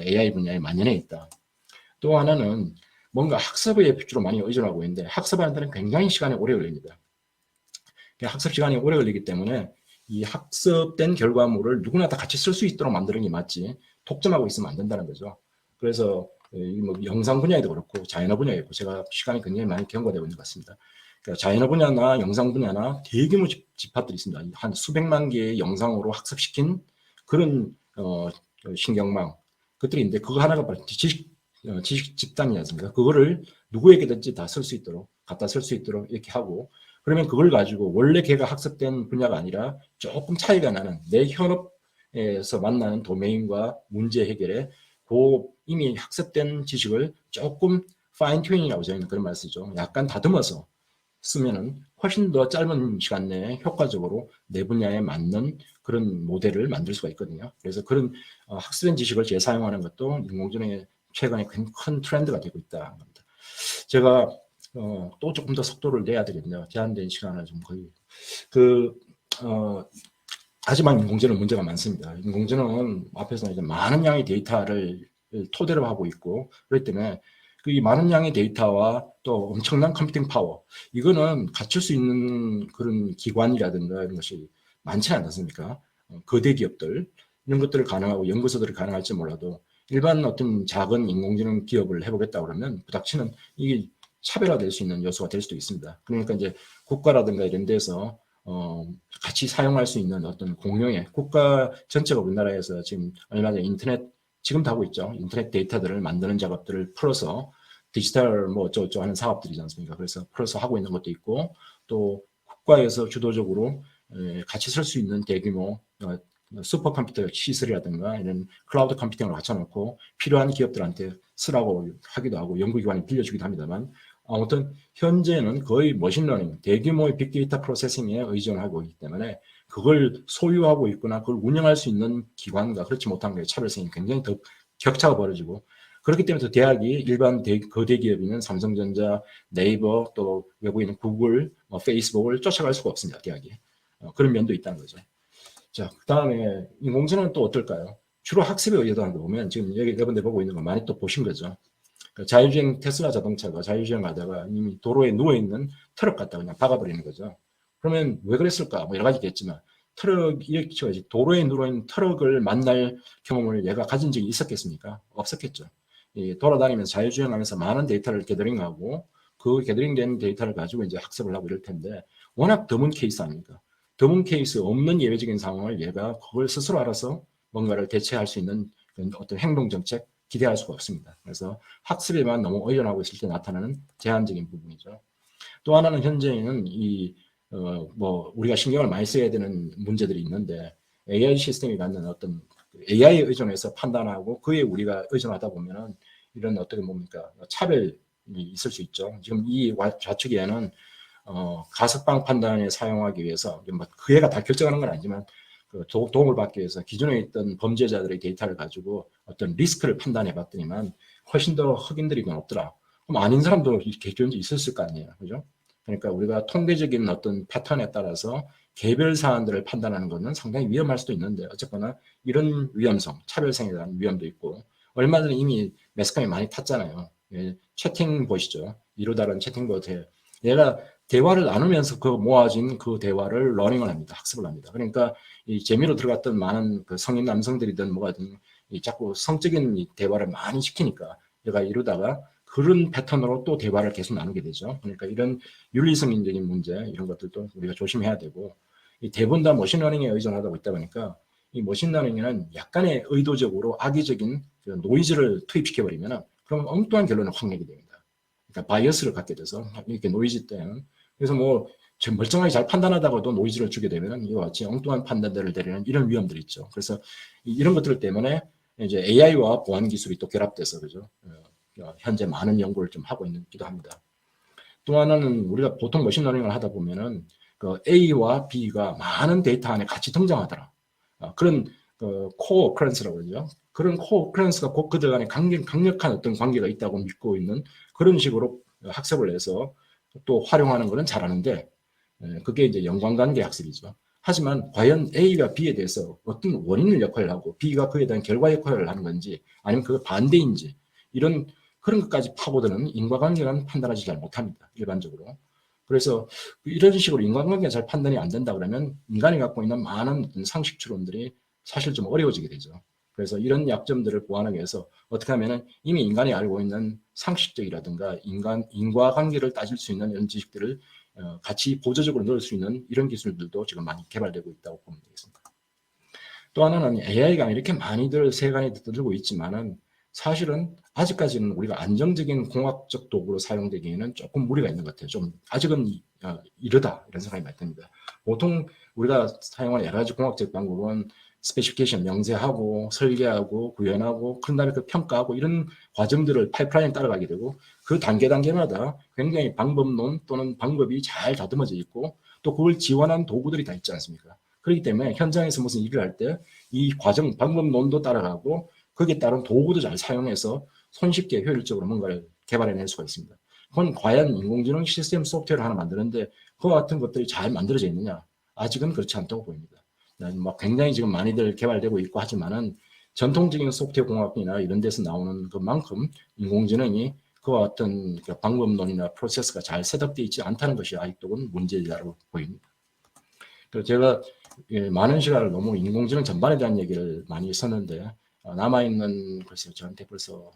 Speaker 2: AI 분야에 만연해 있다. 또 하나는 뭔가 학습에 주로 많이 의존하고 있는데 학습하는 데는 굉장히 시간이 오래 걸립니다. 학습 시간이 오래 걸리기 때문에 이 학습된 결과물을 누구나 다 같이 쓸 수 있도록 만드는 게 맞지 독점하고 있으면 안 된다는 거죠. 그래서 뭐 영상 분야에도 그렇고 자연어 분야에 있고 제가 시간이 굉장히 많이 경과되고 있는 것 같습니다. 그러니까 자연어 분야나 영상 분야나 대규모 집합들이 있습니다. 한 수백만 개의 영상으로 학습시킨 그런 신경망 것들이 있는데 그거 하나가 바로 지식 집단이지 않습니까? 그거를 누구에게든지 다 쓸 수 있도록 갖다 쓸 수 있도록 이렇게 하고 그러면 그걸 가지고 원래 걔가 학습된 분야가 아니라 조금 차이가 나는 내 현업에서 만나는 도메인과 문제 해결에 그 이미 학습된 지식을 조금 파인 튜닝이라고 저희는 그런 말 쓰죠. 약간 다듬어서 쓰면은 훨씬 더 짧은 시간 내에 효과적으로 내 분야에 맞는 그런 모델을 만들 수가 있거든요. 그래서 그런 학습된 지식을 재사용하는 것도 인공지능의 최근에 큰 트렌드가 되고 있다는 겁니다. 제가 또 조금 더 속도를 내야 되겠네요. 제한된 시간을 좀 거의 하지만 인공지능 문제가 많습니다. 인공지능은 앞에서 이제 많은 양의 데이터를 토대로 하고 있고 그렇기 때문에 이 많은 양의 데이터와 또 엄청난 컴퓨팅 파워 이거는 갖출 수 있는 그런 기관이라든가 이런 것이 많지 않습니까? 거대 기업들 이런 것들을 가능하고 연구소들이 가능할지 몰라도 일반 어떤 작은 인공지능 기업을 해보겠다 그러면 부닥치는 이게 차별화될 수 있는 요소가 될 수도 있습니다. 그러니까 이제 국가라든가 이런 데서 같이 사용할 수 있는 어떤 공용의 국가 전체가 우리나라에서 지금 얼마 전에 인터넷 지금도 하고 있죠. 인터넷 데이터들을 만드는 작업들을 풀어서 디지털 뭐 어쩌고저쩌고 하는 사업들이지 않습니까? 그래서 풀어서 하고 있는 것도 있고 또 국가에서 주도적으로 같이 쓸 수 있는 대규모 슈퍼컴퓨터 시설이라든가 이런 클라우드 컴퓨팅을 갖춰놓고 필요한 기업들한테 쓰라고 하기도 하고 연구기관이 빌려주기도 합니다만 아무튼 현재는 거의 머신러닝, 대규모의 빅데이터 프로세싱에 의존하고 있기 때문에 그걸 소유하고 있거나 그걸 운영할 수 있는 기관과 그렇지 못한 게 차별성이 굉장히 더 격차가 벌어지고 그렇기 때문에 대학이 일반 거대 기업인 삼성전자, 네이버 또 외국인 구글, 페이스북을 쫓아갈 수가 없습니다. 대학이. 그런 면도 있다는 거죠. 자, 그 다음에 인공지능은 또 어떨까요? 주로 학습에 의존하는 거 보면 지금 여러분들 보고 있는 거 많이 또 보신 거죠. 자율주행 테슬라 자동차가 자율주행하다가 이미 도로에 누워있는 트럭 갖다 그냥 박아버리는 거죠. 그러면 왜 그랬을까? 뭐 여러 가지 있겠지만 트럭이 도로에 누워있는 트럭을 만날 경험을 얘가 가진 적이 있었겠습니까? 없었겠죠. 돌아다니면서 자율주행하면서 많은 데이터를 게더링하고 그 게더링된 데이터를 가지고 이제 학습을 하고 이럴 텐데 워낙 드문 케이스 아닙니까? 드문 케이스 없는 예외적인 상황을 얘가 그걸 스스로 알아서 뭔가를 대체할 수 있는 어떤 행동 정책 기대할 수가 없습니다. 그래서 학습에만 너무 의존하고 있을 때 나타나는 제한적인 부분이죠. 또 하나는 현재는 우리가 신경을 많이 써야 되는 문제들이 있는데 AI 시스템이 갖는 어떤 AI에 의존해서 판단하고 그에 우리가 의존하다 보면은 이런 어떻게 뭡니까 차별이 있을 수 있죠. 지금 이 좌측에는 가석방 판단에 사용하기 위해서 그 애가 다 결정하는 건 아니지만 도움을 받기 위해서 기존에 있던 범죄자들의 데이터를 가지고 어떤 리스크를 판단해 봤더니만 훨씬 더 흑인들이 없더라. 그럼 아닌 사람도 이렇게 있었을 거 아니에요. 그죠? 그러니까 우리가 통계적인 어떤 패턴에 따라서 개별 사안들을 판단하는 것은 상당히 위험할 수도 있는데 어쨌거나 이런 위험성, 차별성에 대한 위험도 있고 얼마 전에 이미 매스컴이 많이 탔잖아요. 채팅 보시죠. 이로 다른 채팅봇에 얘가 대화를 나누면서 그 모아진 그 대화를 러닝을 합니다. 학습을 합니다. 그러니까 이 재미로 들어갔던 많은 그 성인 남성들이든 뭐가든 자꾸 성적인 대화를 많이 시키니까 얘가 이러다가 그런 패턴으로 또 대화를 계속 나누게 되죠. 그러니까 이런 윤리성인적인 문제 이런 것들도 우리가 조심해야 되고 대부분 다 머신러닝에 의존하다 있다 보니까 이 머신러닝에는 약간의 의도적으로 악의적인 노이즈를 투입시켜버리면 그럼 엉뚱한 결론을 확 내게 됩니다. 그러니까 바이어스를 갖게 돼서 이렇게 노이즈 때는 그래서 뭐 멀쩡하게 잘 판단하다가도 노이즈를 주게 되면 이와 같이 엉뚱한 판단들을 내리는 이런 위험들이 있죠. 그래서 이런 것들 때문에 이제 AI와 보안 기술이 또 결합돼서 그죠. 현재 많은 연구를 좀 하고 있기도 합니다. 또 하나는 우리가 보통 머신러닝을 하다 보면은 그 A와 B가 많은 데이터 안에 같이 등장하더라. 그런 코어 오커런스라고 그러죠. 그런 코어 오커런스가 곧 그들 간에 강력한 어떤 관계가 있다고 믿고 있는 그런 식으로 학습을 해서 또 활용하는 거는 잘하는데 그게 이제 연관관계 학습이죠. 하지만 과연 A가 B에 대해서 어떤 원인을 역할을 하고 B가 그에 대한 결과 역할을 하는 건지 아니면 그 반대인지 이런 그런 것까지 파고드는 인과관계는 판단하지 잘 못합니다. 일반적으로. 그래서 이런 식으로 인과관계가 잘 판단이 안 된다 그러면 인간이 갖고 있는 많은 상식 추론들이 사실 좀 어려워지게 되죠. 그래서 이런 약점들을 보완하기 위해서 어떻게 하면은 이미 인간이 알고 있는 상식적이라든가 인과관계를 따질 수 있는 이런 지식들을 같이 보조적으로 넣을 수 있는 이런 기술들도 지금 많이 개발되고 있다고 보면 되겠습니다. 또 하나는 AI가 이렇게 많이들 세간에 들고 있지만은 사실은 아직까지는 우리가 안정적인 공학적 도구로 사용되기에는 조금 무리가 있는 것 같아요. 좀 아직은 이르다 이런 생각이 많이 듭니다. 보통 우리가 사용하는 여러 가지 공학적 방법은 스페시피케이션 명세하고 설계하고 구현하고 그런 다음에 그 평가하고 이런 과정들을 파이프라인 따라가게 되고 그 단계마다 굉장히 방법론 또는 방법이 잘 다듬어져 있고 또 그걸 지원한 도구들이 다 있지 않습니까? 그렇기 때문에 현장에서 무슨 일을 할 때 이 과정 방법론도 따라가고 거기에 따른 도구도 잘 사용해서 손쉽게 효율적으로 뭔가를 개발해낼 수가 있습니다. 그건 과연 인공지능 시스템 소프트웨어를 하나 만드는데 그와 같은 것들이 잘 만들어져 있느냐? 아직은 그렇지 않다고 보입니다. 뭐 굉장히 지금 많이들 개발되고 있고 하지만은 전통적인 소프트웨어 공학이나 이런 데서 나오는 것만큼 인공지능이 그와 같은 방법론이나 프로세스가 잘 셋업되어 있지 않다는 것이 아직도는 문제라고 보입니다. 그래서 제가 많은 시간을 너무 인공지능 전반에 대한 얘기를 많이 했었는데 남아있는 글쎄요 저한테 벌써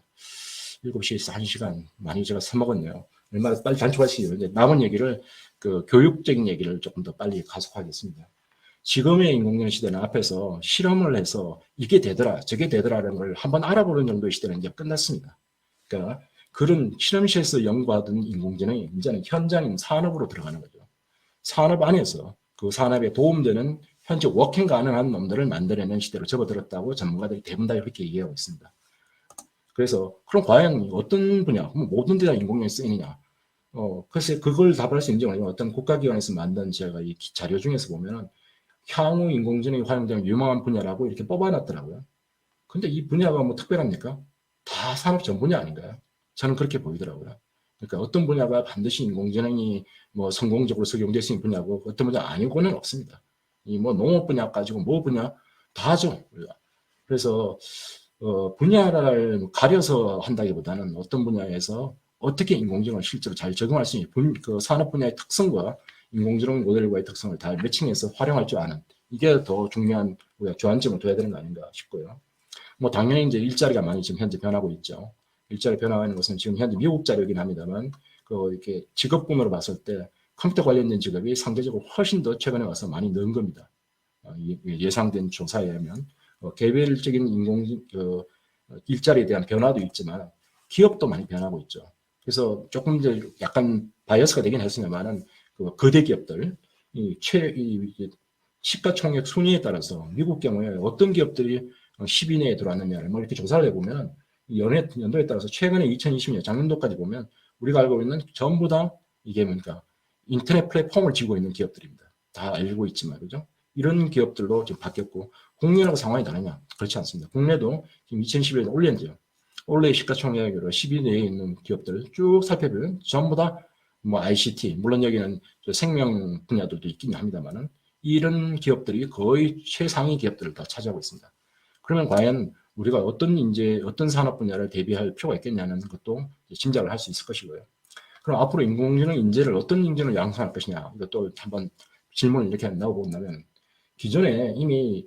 Speaker 2: 7시에서 1시간 많이 제가 써먹었네요. 얼마나 빨리 단축하시죠. 이제 남은 얘기를 그 교육적인 얘기를 조금 더 빨리 가속하겠습니다. 지금의 인공지능 시대는 앞에서 실험을 해서 이게 되더라 저게 되더라라는 걸 한번 알아보는 정도의 시대는 이제 끝났습니다. 그러니까 그런 실험실에서 연구하던 인공지능이 이제는 현장인 산업으로 들어가는 거죠. 산업 안에서 그 산업에 도움되는 현재 워킹 가능한 놈들을 만들어내는 시대로 접어들었다고 전문가들이 대부분 다 이렇게 얘기하고 있습니다. 그래서 그럼 과연 어떤 분야, 모든 데다 인공지능이 쓰이느냐? 글쎄 그걸 답할 수 있는지 모르겠지만 어떤 국가기관에서 만든 제가 이 자료 중에서 보면은 향후 인공지능이 활용되는 유망한 분야라고 이렇게 뽑아놨더라고요. 근데 이 분야가 뭐 특별합니까? 다 산업 전 분야 아닌가요? 저는 그렇게 보이더라고요. 그러니까 어떤 분야가 반드시 인공지능이 뭐 성공적으로 적용될 수 있는 분야고 어떤 분야 아니고는 없습니다. 이 뭐 농업 분야 가지고 뭐 분야 다 하죠. 우리가. 그래서 분야를 가려서 한다기보다는 어떤 분야에서 어떻게 인공지능을 실제로 잘 적용할 수 있는 그 산업 분야의 특성과 인공지능 모델과의 특성을 다 매칭해서 활용할 줄 아는 이게 더 중요한 우리가 주안점을 둬야 되는 거 아닌가 싶고요. 뭐 당연히 이제 일자리가 많이 지금 현재 변하고 있죠. 일자리 변화하는 것은 지금 현재 미국 자료이긴 합니다만 그 이렇게 직업군으로 봤을 때 컴퓨터 관련된 직업이 상대적으로 훨씬 더 최근에 와서 많이 는 겁니다. 예상된 조사에 의하면 개별적인 일자리에 대한 변화도 있지만 기업도 많이 변하고 있죠. 그래서 조금 이제 약간 바이어스가 되긴 했습니다만은 그 거대 기업들 이 시가총액 순위에 따라서 미국 경우에 어떤 기업들이 10위 내에 들어왔느냐를 뭐 이렇게 조사를 해보면 연도에 따라서 최근에 2020년 작년도까지 보면 우리가 알고 있는 전부 다 이게 뭡니까 인터넷 플랫폼을 쥐고 있는 기업들입니다. 다 알고 있지만 그죠? 이런 기업들로 지금 바뀌었고 국내하고 상황이 다르냐? 그렇지 않습니다. 국내도 지금 2011년 올해인데요. 올해 시가총액으로 10위 내에 있는 기업들을 쭉 살펴보면 전부 다 뭐 ICT 물론 여기는 생명 분야들도 있긴 합니다만은 이런 기업들이 거의 최상위 기업들을 다 차지하고 있습니다. 그러면 과연 우리가 어떤 산업 분야를 대비할 필요가 있겠냐는 것도 짐작을 할 수 있을 것이고요. 그럼 앞으로 인공지능 인재를 어떤 인재를 양성할 것이냐 이것도 한번 질문을 이렇게 나오고나면 기존에 이미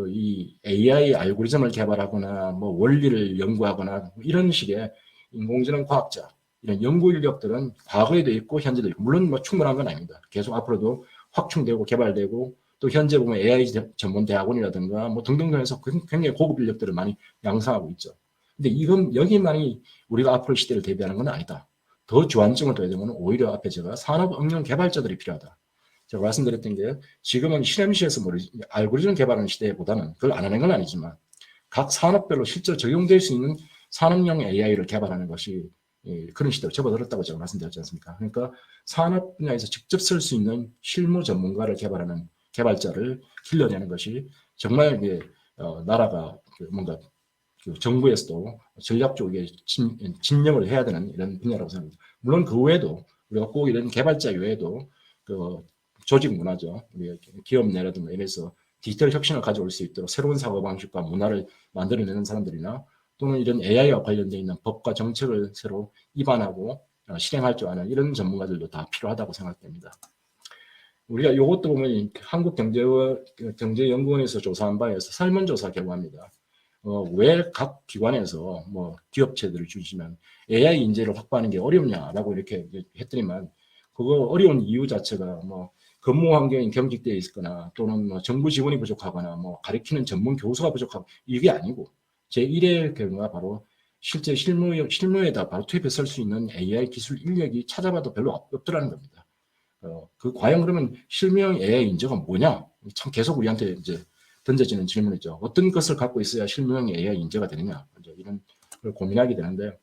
Speaker 2: 이 AI 알고리즘을 개발하거나 뭐 원리를 연구하거나 이런 식의 인공지능 과학자 이런 연구 인력들은 과거에도 있고 현재도 있고 물론 뭐 충분한 건 아닙니다. 계속 앞으로도 확충되고 개발되고 또 현재 보면 AI 전문 대학원이라든가 뭐 등등 해서 굉장히 고급 인력들을 많이 양성하고 있죠. 근데 이건 여기만이 우리가 앞으로 시대를 대비하는 건 아니다. 더 주안점을 둬야 되는 건 오히려 앞에 제가 산업 응용 개발자들이 필요하다. 제가 말씀드렸던 게 지금은 실험실에서 알고리즘 개발하는 시대보다는 그걸 안 하는 건 아니지만 각 산업별로 실제로 적용될 수 있는 산업용 AI를 개발하는 것이 그런 시대로 접어들었다고 제가 말씀드렸지 않습니까? 그러니까 산업 분야에서 직접 쓸 수 있는 실무 전문가를 개발하는 개발자를 길러내는 것이 정말 나라가 뭔가 정부에서도 전략적으로 진영을 해야 되는 이런 분야라고 생각합니다. 물론 그 외에도 우리가 꼭 이런 개발자 외에도 조직 문화죠. 우리 기업 내라든가 이래서 디지털 혁신을 가져올 수 있도록 새로운 사고방식과 문화를 만들어내는 사람들이나 또는 이런 AI와 관련되어 있는 법과 정책을 새로 입안하고 실행할 줄 아는 이런 전문가들도 다 필요하다고 생각됩니다. 우리가 이것도 보면 한국경제연구원에서 조사한 바에서 설문조사 결과입니다. 왜 각 기관에서 뭐 기업체들을 주시면 AI 인재를 확보하는 게 어렵냐라고 이렇게 했더니만 그거 어려운 이유 자체가 뭐 근무 환경이 경직되어 있거나 또는 뭐 정부 지원이 부족하거나 뭐 가르치는 전문 교수가 부족하고 이게 아니고 제1의 경우가 바로 실제 실무에다 바로 투입해 쓸 수 있는 AI 기술 인력이 찾아봐도 별로 없더라는 겁니다. 그 과연 그러면 실무형 AI 인재가 뭐냐? 참 계속 우리한테 이제 던져지는 질문이죠. 어떤 것을 갖고 있어야 실무형 AI 인재가 되느냐? 이제 이런 걸 고민하게 되는데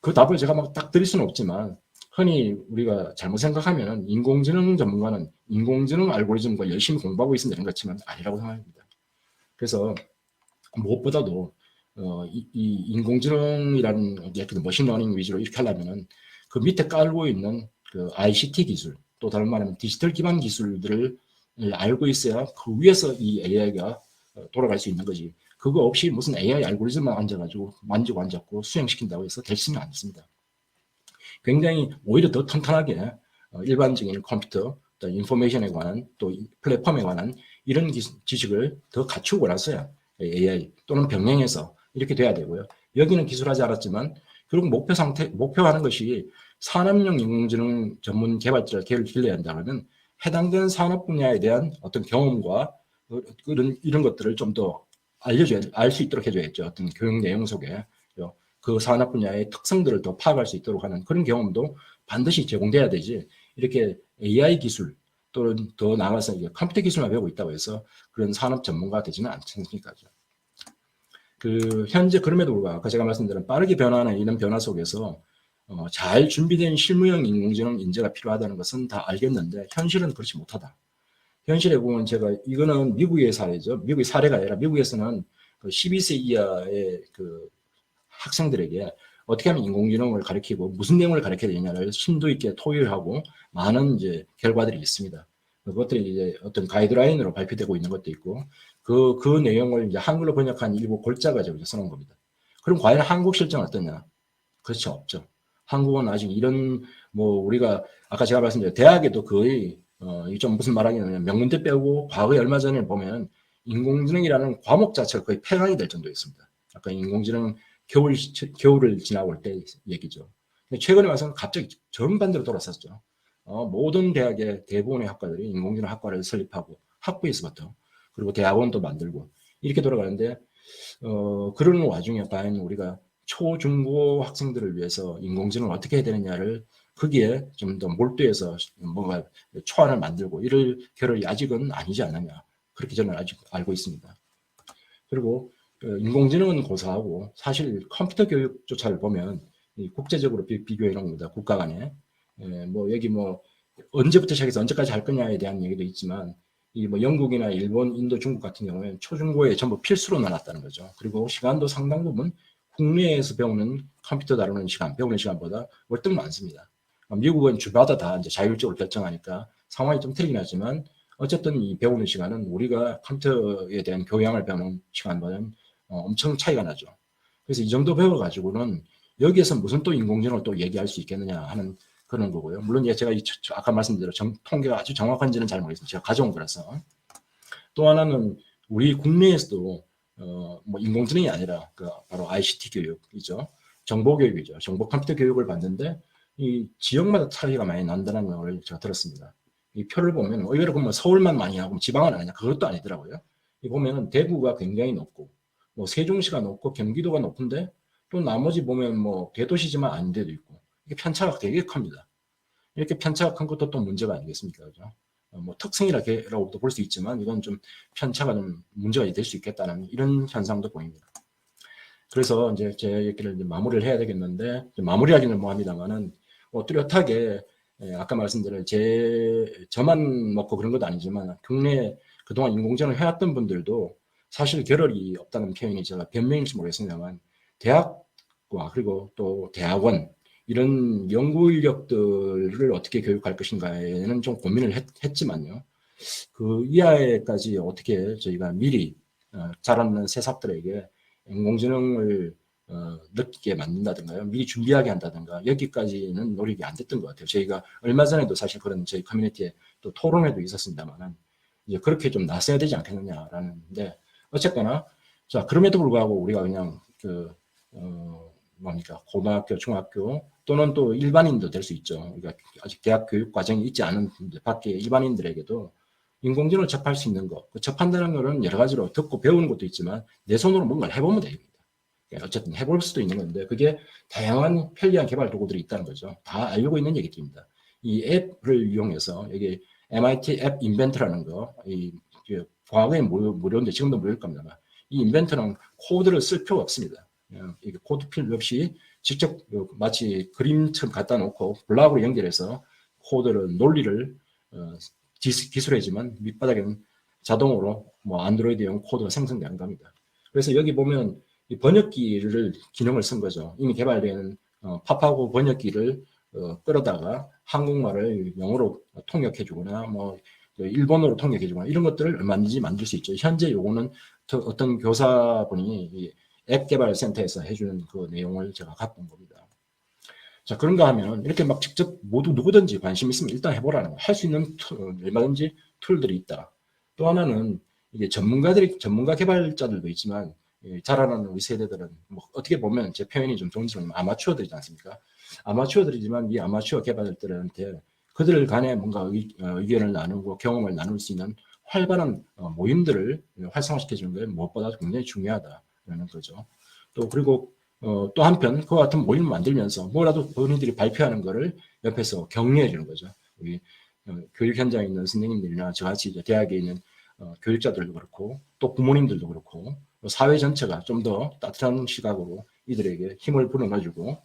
Speaker 2: 그 답을 제가 막 딱 드릴 수는 없지만 흔히 우리가 잘못 생각하면 인공지능 전문가는 인공지능 알고리즘과 열심히 공부하고 있으면 되는 것지만 아니라고 생각합니다. 그래서 무엇보다도 이 인공지능이라는 머신러닝 위주로 이렇게 하려면은 그 밑에 깔고 있는 그 ICT 기술, 또 다른 말하면 디지털 기반 기술들을 알고 있어야 그 위에서 이 AI가 돌아갈 수 있는 거지. 그거 없이 무슨 AI 알고리즘만 앉아가지고 만지고 앉았고 수행시킨다고 해서 될 수는 않습니다. 굉장히 오히려 더 탄탄하게 일반적인 컴퓨터, 또 인포메이션에 관한, 또 플랫폼에 관한 이런 지식을 더 갖추고 나서야 AI 또는 병행해서 이렇게 돼야 되고요. 여기는 기술하지 않았지만 결국 목표하는 것이 산업용 인공지능 전문 개발자를 길러야 한다면 해당되는 산업 분야에 대한 어떤 경험과 이런 것들을 좀 더 알 수 있도록 해줘야겠죠. 어떤 교육 내용 속에 그 산업 분야의 특성들을 더 파악할 수 있도록 하는 그런 경험도 반드시 제공돼야 되지. 이렇게 AI 기술 또는 더 나아가서 컴퓨터 기술만 배우고 있다고 해서 그런 산업 전문가가 되지는 않습니까? 현재 그럼에도 불구하고 아까 제가 말씀드린 빠르게 변화하는 이런 변화 속에서 잘 준비된 실무형 인공지능 인재가 필요하다는 것은 다 알겠는데 현실은 그렇지 못하다. 현실에 보면 제가 이거는 미국의 사례죠. 미국의 사례가 아니라 미국에서는 그 12세 이하의 그 학생들에게 어떻게 하면 인공지능을 가르치고 무슨 내용을 가르쳐야 되냐를 심도 있게 토의하고 많은 이제 결과들이 있습니다. 그것들이 이제 어떤 가이드라인으로 발표되고 있는 것도 있고 그 내용을 이제 한글로 번역한 일부 골자가 저기 써놓은 겁니다. 그럼 과연 한국 실정은 어떠냐? 그렇죠, 없죠. 한국은 아직 이런 우리가 아까 제가 말씀드린 대학에도 거의 좀 무슨 말하냐면 명문대 빼고 과거에 얼마 전에 보면 인공지능이라는 과목 자체가 거의 폐강이 될 정도였습니다. 아까 인공지능 겨울을 지나고 올 때 얘기죠. 근데 최근에 와서는 갑자기 정반대로 돌아섰죠. 모든 대학의 대부분의 학과들이 인공지능 학과를 설립하고 학부에서부터 그리고 대학원도 만들고 이렇게 돌아가는데 그런 와중에 과연 우리가 초, 중고 학생들을 위해서 인공지능을 어떻게 해야 되느냐를 거기에 좀 더 몰두해서 뭔가 초안을 만들고 이럴 겨를이 아직은 아니지 않느냐. 그렇게 저는 아직 알고 있습니다. 그리고 인공지능은 고사하고 사실 컴퓨터 교육조차를 보면 국제적으로 비교해 놓은 겁니다. 국가 간에. 여기 언제부터 시작해서 언제까지 할 거냐에 대한 얘기도 있지만 영국이나 일본, 인도, 중국 같은 경우에는 초중고에 전부 필수로 나눴다는 거죠. 그리고 시간도 상당 부분 국내에서 배우는 컴퓨터 다루는 시간, 배우는 시간보다 월등 많습니다. 미국은 주마다 다 이제 자율적으로 결정하니까 상황이 좀 틀리긴 하지만 어쨌든 이 배우는 시간은 우리가 컴퓨터에 대한 교양을 배우는 시간과는 엄청 차이가 나죠. 그래서 이 정도 배워가지고는 여기에서 무슨 또 인공지능을 또 얘기할 수 있겠느냐 하는 그런 거고요. 물론 제가 아까 말씀드린 통계가 아주 정확한지는 잘 모르겠습니다. 제가 가져온 거라서. 또 하나는 우리 국내에서도 인공지능이 아니라 바로 ICT 교육이죠. 정보교육이죠. 정보 컴퓨터 교육을 받는데 이 지역마다 차이가 많이 난다는 걸 제가 들었습니다. 이 표를 보면 의외로 보면 서울만 많이 하고 지방은 아니냐 그것도 아니더라고요. 이 보면은 대구가 굉장히 높고 세종시가 높고 경기도가 높은데 또 나머지 보면 대도시지만 아닌 데도 있고 이게 편차가 되게 큽니다. 이렇게 편차가 큰 것도 또 문제가 아니겠습니까? 그죠? 특성이라고도 볼 수 있지만 이건 좀 편차가 좀 문제가 될 수 있겠다는 이런 현상도 보입니다. 그래서 이제 제 얘기를 이제 마무리를 해야 되겠는데 마무리하기는 합니다만은 뚜렷하게 아까 말씀드린 저만 먹고 그런 것도 아니지만 국내 그동안 인공지능을 해왔던 분들도 사실 겨를이 없다는 표현이 제가 변명일지 모르겠습니다만 대학과 그리고 또 대학원 이런 연구 인력들을 어떻게 교육할 것인가에는 좀 고민을 했지만요. 그 이하에까지 어떻게 저희가 미리 자라는 새싹들에게 인공지능을 느끼게 만든다든가요. 미리 준비하게 한다든가 여기까지는 노력이 안 됐던 것 같아요. 저희가 얼마 전에도 사실 그런 저희 커뮤니티에 또 토론회도 있었습니다만은 이제 그렇게 좀 나서야 되지 않겠느냐라는데 어쨌거나 자 그럼에도 불구하고 우리가 그냥 고등학교, 중학교 또는 또 일반인도 될 수 있죠. 그러니까 아직 대학 교육 과정이 있지 않은 밖에 일반인들에게도 인공지능을 접할 수 있는 것. 접한다는 것은 여러 가지로 듣고 배우는 것도 있지만 내 손으로 뭔가를 해보면 됩니다. 어쨌든 해볼 수도 있는 건데 그게 다양한 편리한 개발 도구들이 있다는 거죠. 다 알고 있는 얘기들입니다. 이 앱을 이용해서 여기 MIT 앱 인벤트라는 거, 과거에 무료인데 지금도 무료일 겁니다. 이 인벤트는 코드를 쓸 필요가 없습니다. 이게 코드 필요 없이 직접 마치 그림처럼 갖다 놓고 블록으로 연결해서 코드를 논리를 기술이지만 밑바닥에는 자동으로 뭐 안드로이드용 코드가 생성되는 겁니다. 그래서 여기 보면 이 번역기를 기능을 쓴 거죠. 이미 개발된 팝하고 번역기를 끌어다가 한국말을 영어로 통역해주거나 뭐 일본어로 통역해주거나 이런 것들을 얼마든지 만들 수 있죠. 현재 요거는 어떤 교사분이 앱 개발 센터에서 해주는 그 내용을 제가 갖고 온 겁니다. 자, 그런가 하면 이렇게 막 직접 모두 누구든지 관심 있으면 일단 해보라는 거. 할 수 있는 얼마든지 툴들이 있다. 또 하나는 이게 전문가 개발자들도 있지만 자라나는 우리 세대들은 뭐 어떻게 보면 제 표현이 좀 정치적이면 아마추어들이지 않습니까? 아마추어들이지만 이 아마추어 개발자들한테 그들 간에 뭔가 의견을 나누고 경험을 나눌 수 있는 활발한 모임들을 활성화시켜주는 게 무엇보다 굉장히 중요하다라는 거죠. 또 그리고 또 한편 그와 같은 모임을 만들면서 뭐라도 본인들이 발표하는 거를 옆에서 격려해 주는 거죠. 여기 교육 현장에 있는 선생님들이나 저같이 이제 대학에 있는 교육자들도 그렇고 또 부모님들도 그렇고 사회 전체가 좀 더 따뜻한 시각으로 이들에게 힘을 불어넣어주고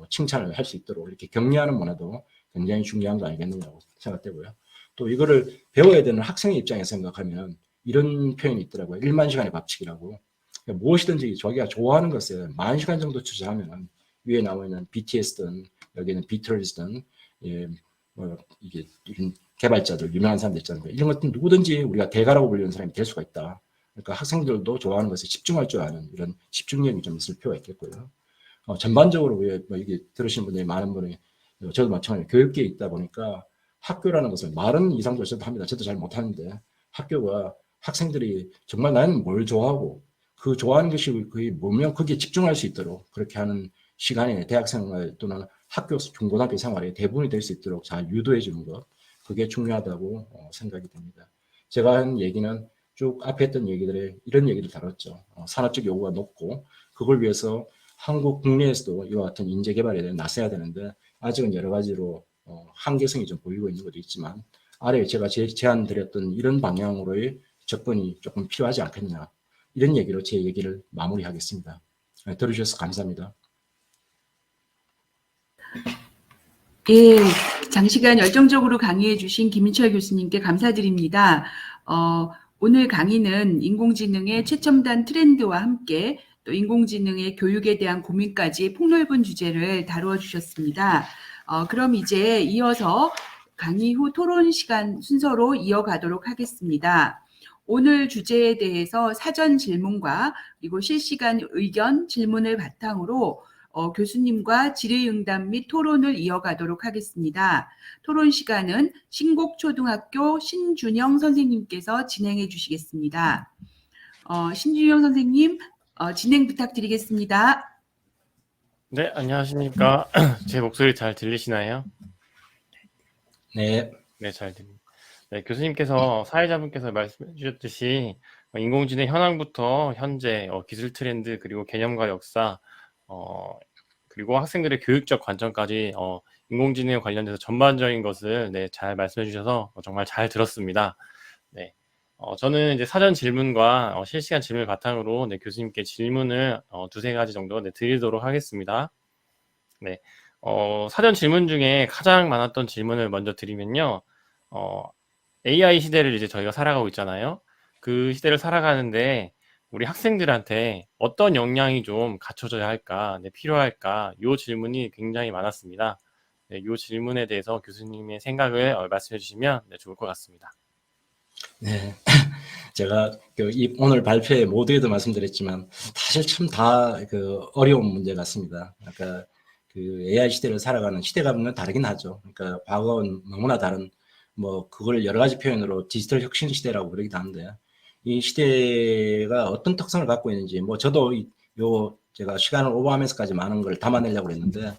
Speaker 2: 칭찬을 할 수 있도록 이렇게 격려하는 문화도 굉장히 중요한 거 아니겠느냐고 생각되고요. 또 이거를 배워야 되는 학생의 입장에서 생각하면 이런 표현이 있더라고요. 1만 시간의 법칙이라고. 그러니까 무엇이든지 자기가 좋아하는 것에 10,000시간 정도 투자하면 위에 나와 있는 BTS든 여기는 비틀즈든 뭐 이게 이런 개발자들 유명한 사람들 있잖아요. 이런 것들은 누구든지 우리가 대가라고 불리는 사람이 될 수가 있다. 그러니까 학생들도 좋아하는 것에 집중할 줄 아는 이런 집중력이 좀 있을 필요가 있겠고요. 전반적으로 뭐 이게 들으신 분들이 많은 분이 저도 마찬가지로 교육계에 있다 보니까 학교라는 것을 말은 이상도 저도 합니다. 저도 잘 못하는데 학교가 학생들이 정말 나는 뭘 좋아하고 그 좋아하는 것이 거의 뭐면 거기에 집중할 수 있도록 그렇게 하는 시간에 대학생활 또는 학교 중고등학교 생활의 대부분이 될 수 있도록 잘 유도해 주는 것 그게 중요하다고 생각이 됩니다. 제가 한 얘기는 쭉 앞에 했던 얘기들에 이런 얘기를 다뤘죠. 산업적 요구가 높고 그걸 위해서 한국 국내에서도 이와 같은 인재 개발에 대해 나서야 되는데 아직은 여러 가지로 한계성이 좀 보이고 있는 것도 있지만 아래 제가 제안드렸던 이런 방향으로의 접근이 조금 필요하지 않겠냐 이런 얘기로 제 얘기를 마무리하겠습니다. 들어주셔서 감사합니다.
Speaker 1: 예, 장시간 열정적으로 강의해 주신 김인철 교수님께 감사드립니다. 오늘 강의는 인공지능의 최첨단 트렌드와 함께 또 인공지능의 교육에 대한 고민까지 폭넓은 주제를 다루어 주셨습니다. 그럼 이제 이어서 강의 후 토론 시간 순서로 이어가도록 하겠습니다. 오늘 주제에 대해서 사전 질문과 그리고 실시간 의견 질문을 바탕으로 교수님과 질의응답 및 토론을 이어가도록 하겠습니다. 토론 시간은 신곡초등학교 신준영 선생님께서 진행해 주시겠습니다. 신준영 선생님, 진행 부탁드리겠습니다.
Speaker 3: 네, 안녕하십니까. 제 목소리 잘 들리시나요?
Speaker 2: 네.
Speaker 3: 네, 잘 들립니다. 네, 교수님께서 사회자분께서 말씀해 주셨듯이 인공지능 현황부터 현재 기술 트렌드 그리고 개념과 역사 그리고 학생들의 교육적 관점까지 인공지능에 관련돼서 전반적인 것을 네, 잘 말씀해 주셔서 정말 잘 들었습니다. 네, 저는 이제 사전 질문과 실시간 질문을 바탕으로 네, 교수님께 질문을 두세 가지 정도 네, 드리도록 하겠습니다. 네, 사전 질문 중에 가장 많았던 질문을 먼저 드리면요. AI 시대를 이제 저희가 살아가고 있잖아요. 그 시대를 살아가는데 우리 학생들한테 어떤 역량이 좀 갖춰져야 할까, 네, 필요할까, 이 질문이 굉장히 많았습니다. 네, 이 질문에 대해서 교수님의 생각을 말씀해 주시면 네, 좋을 것 같습니다.
Speaker 2: 네, 제가 오늘 발표에 모두에도 말씀드렸지만 사실 참 다 어려운 문제 같습니다. 그러니까 그 AI 시대를 살아가는 시대가 물론 다르긴 하죠. 그러니까 과거는 너무나 다른 뭐 그걸 여러 가지 표현으로 디지털 혁신 시대라고 부르기도 하는데 이 시대가 어떤 특성을 갖고 있는지 뭐 저도 제가 시간을 오버하면서까지 많은 걸 담아내려고 했는데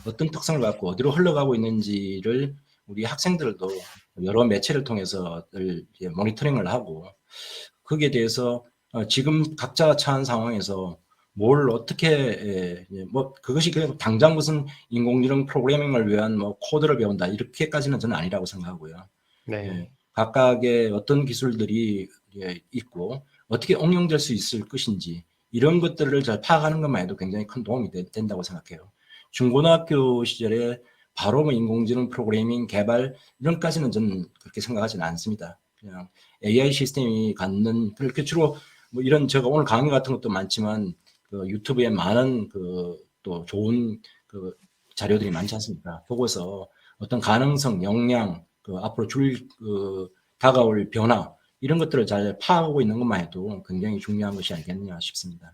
Speaker 2: 어떤 특성을 갖고 어디로 흘러가고 있는지를 우리 학생들도 여러 매체를 통해서 모니터링을 하고 거기에 대해서 지금 각자 처한 상황에서 뭘 어떻게 뭐 그것이 그냥 당장 무슨 인공지능 프로그래밍을 위한 뭐 코드를 배운다 이렇게까지는 저는 아니라고 생각하고요.
Speaker 3: 네.
Speaker 2: 각각의 어떤 기술들이 있고 어떻게 응용될 수 있을 것인지 이런 것들을 잘 파악하는 것만 해도 굉장히 큰 도움이 된다고 생각해요. 중고등학교 시절에 바로 뭐 인공지능 프로그래밍 개발 이런까지는 저는 그렇게 생각하지는 않습니다. 그냥 AI 시스템이 갖는 그렇게 주로 뭐 이런 제가 오늘 강의 같은 것도 많지만 그 유튜브에 많은 그 또 좋은 그 자료들이 많지 않습니까? 보고서 어떤 가능성, 역량, 그 앞으로 다가올 변화 이런 것들을 잘 파악하고 있는 것만 해도 굉장히 중요한 것이 아니겠느냐 싶습니다.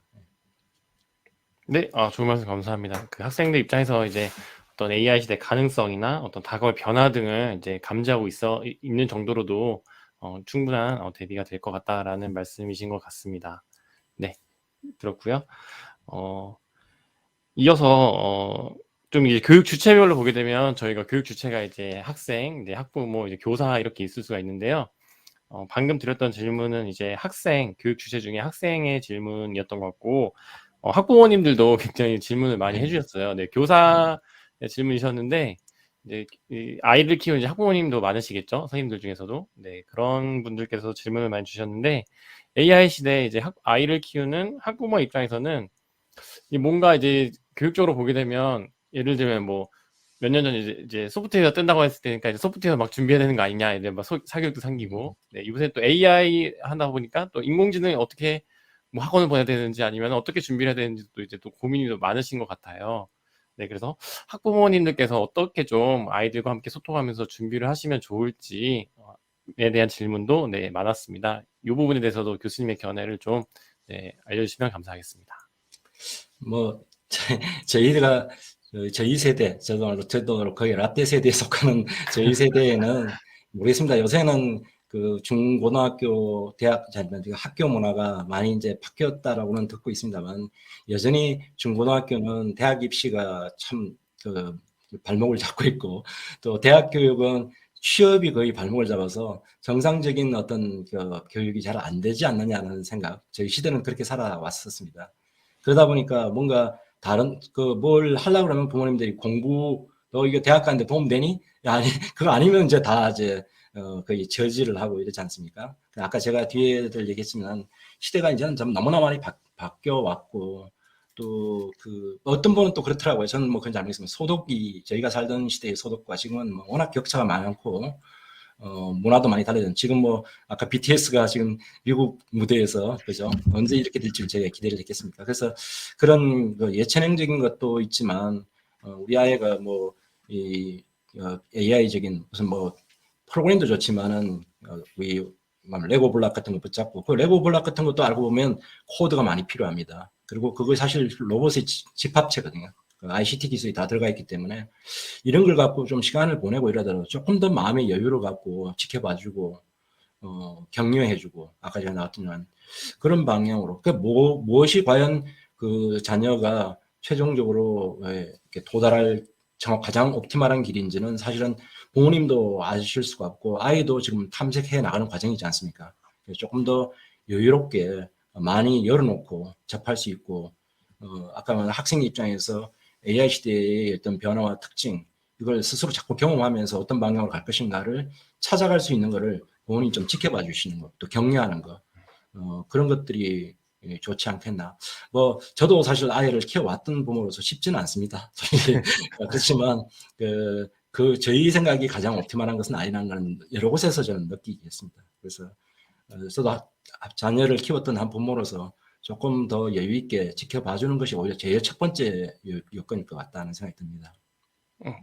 Speaker 3: 네, 좋은 말씀 감사합니다. 그 학생들 입장에서 이제 어떤 AI 시대 가능성이나 어떤 다가올 변화 등을 이제 감지하고 있는 정도로도 충분한 대비가 될 것 같다라는 말씀이신 것 같습니다. 네, 들었고요. 이어서 좀 이제 교육 주체별로 보게 되면 저희가 교육 주체가 이제 학생, 이제 학부모, 이제 교사 이렇게 있을 수가 있는데요. 방금 드렸던 질문은 이제 교육 주체 중에 학생의 질문이었던 것 같고, 학부모님들도 굉장히 질문을 많이 해주셨어요. 네, 교사의 질문이셨는데, 이제 아이들 키우는 이제 학부모님도 많으시겠죠? 선생님들 중에서도. 네, 그런 분들께서 질문을 많이 주셨는데, AI 시대에 이제 아이를 키우는 학부모 입장에서는 뭔가 이제 교육적으로 보게 되면, 예를 들면 뭐, 몇 년 전에 이제 소프트웨어 뜬다고 했을 때니까 이제 소프트웨어 막 준비해야 되는 거 아니냐, 이제 막 사교육도 생기고, 네, 요새 또 AI 하다 보니까 또 인공지능이 어떻게 뭐 학원을 보내야 되는지 아니면 어떻게 준비를 해야 되는지 또 이제 또 고민이 좀 많으신 것 같아요. 네, 그래서 학부모님들께서 어떻게 좀 아이들과 함께 소통하면서 준비를 하시면 좋을지에 대한 질문도 네, 많았습니다. 이 부분에 대해서도 교수님의 견해를 좀 네, 알려주시면 감사하겠습니다.
Speaker 2: 뭐 저희 세대, 저도 거의 라떼 세대에 속하는 저희 세대에는 모르겠습니다. 요새는 그 중고등학교, 대학, 학교 문화가 많이 이제 바뀌었다라고는 듣고 있습니다만 여전히 중고등학교는 대학 입시가 참 그 발목을 잡고 있고 또 대학 교육은 취업이 거의 발목을 잡아서 정상적인 어떤 그 교육이 잘 안 되지 않느냐는 생각. 저희 시대는 그렇게 살아왔었습니다. 그러다 보니까 뭔가 다른 뭘 하려고 그러면 부모님들이 공부 너 이거 대학 가는데 도움 되니? 아니 그거 아니면 이제 다 이제 거의 저지를 하고 이러지 않습니까? 아까 제가 뒤에들 얘기했지만 시대가 이제는 좀 너무나 많이 바뀌어 왔고 또 그 어떤 분은 또 그렇더라고요. 저는 뭐 그런지 모르겠지만 소득이 저희가 살던 시대의 소득과 지금은 뭐 워낙 격차가 많고 문화도 많이 달라졌는 지금 뭐 아까 BTS가 지금 미국 무대에서 그죠 언제 이렇게 될지 제가 기대를 했겠습니까? 그래서 그런 그 예체능적인 것도 있지만 우리 아이가 뭐 이 AI적인 무슨 뭐 프로그램도 좋지만은 우리 레고 블락 같은 거 붙잡고 그 레고 블락 같은 것도 알고 보면 코드가 많이 필요합니다. 그리고 그거 사실 로봇의 집합체거든요. 그 ICT 기술이 다 들어가 있기 때문에 이런 걸 갖고 좀 시간을 보내고 이러더라도 조금 더 마음의 여유를 갖고 지켜봐주고 격려해주고 아까 제가 나왔던 그런 방향으로 무엇이 과연 그 자녀가 최종적으로 이렇게 도달할 가장 옵티멀한 길인지는 사실은 부모님도 아실 수가 없고 아이도 지금 탐색해 나가는 과정이지 않습니까? 조금 더 여유롭게 많이 열어놓고 접할 수 있고 아까 말한 학생 입장에서 AI 시대의 어떤 변화와 특징 이걸 스스로 자꾸 경험하면서 어떤 방향으로 갈 것인가를 찾아갈 수 있는 거를 부모님이 좀 지켜봐 주시는 것, 또 격려하는 것 그런 것들이 좋지 않겠나. 뭐 저도 사실 아이를 키워왔던 부모로서 쉽지는 않습니다. 그렇지만 저희 생각이 가장 옵티멀한 것은 아니라는 건 여러 곳에서 저는 느끼겠습니다. 그래서 저도 자녀를 키웠던 한 부모로서 조금 더 여유 있게 지켜봐주는 것이 오히려 제일 첫 번째 요건일 것 같다는 생각이 듭니다.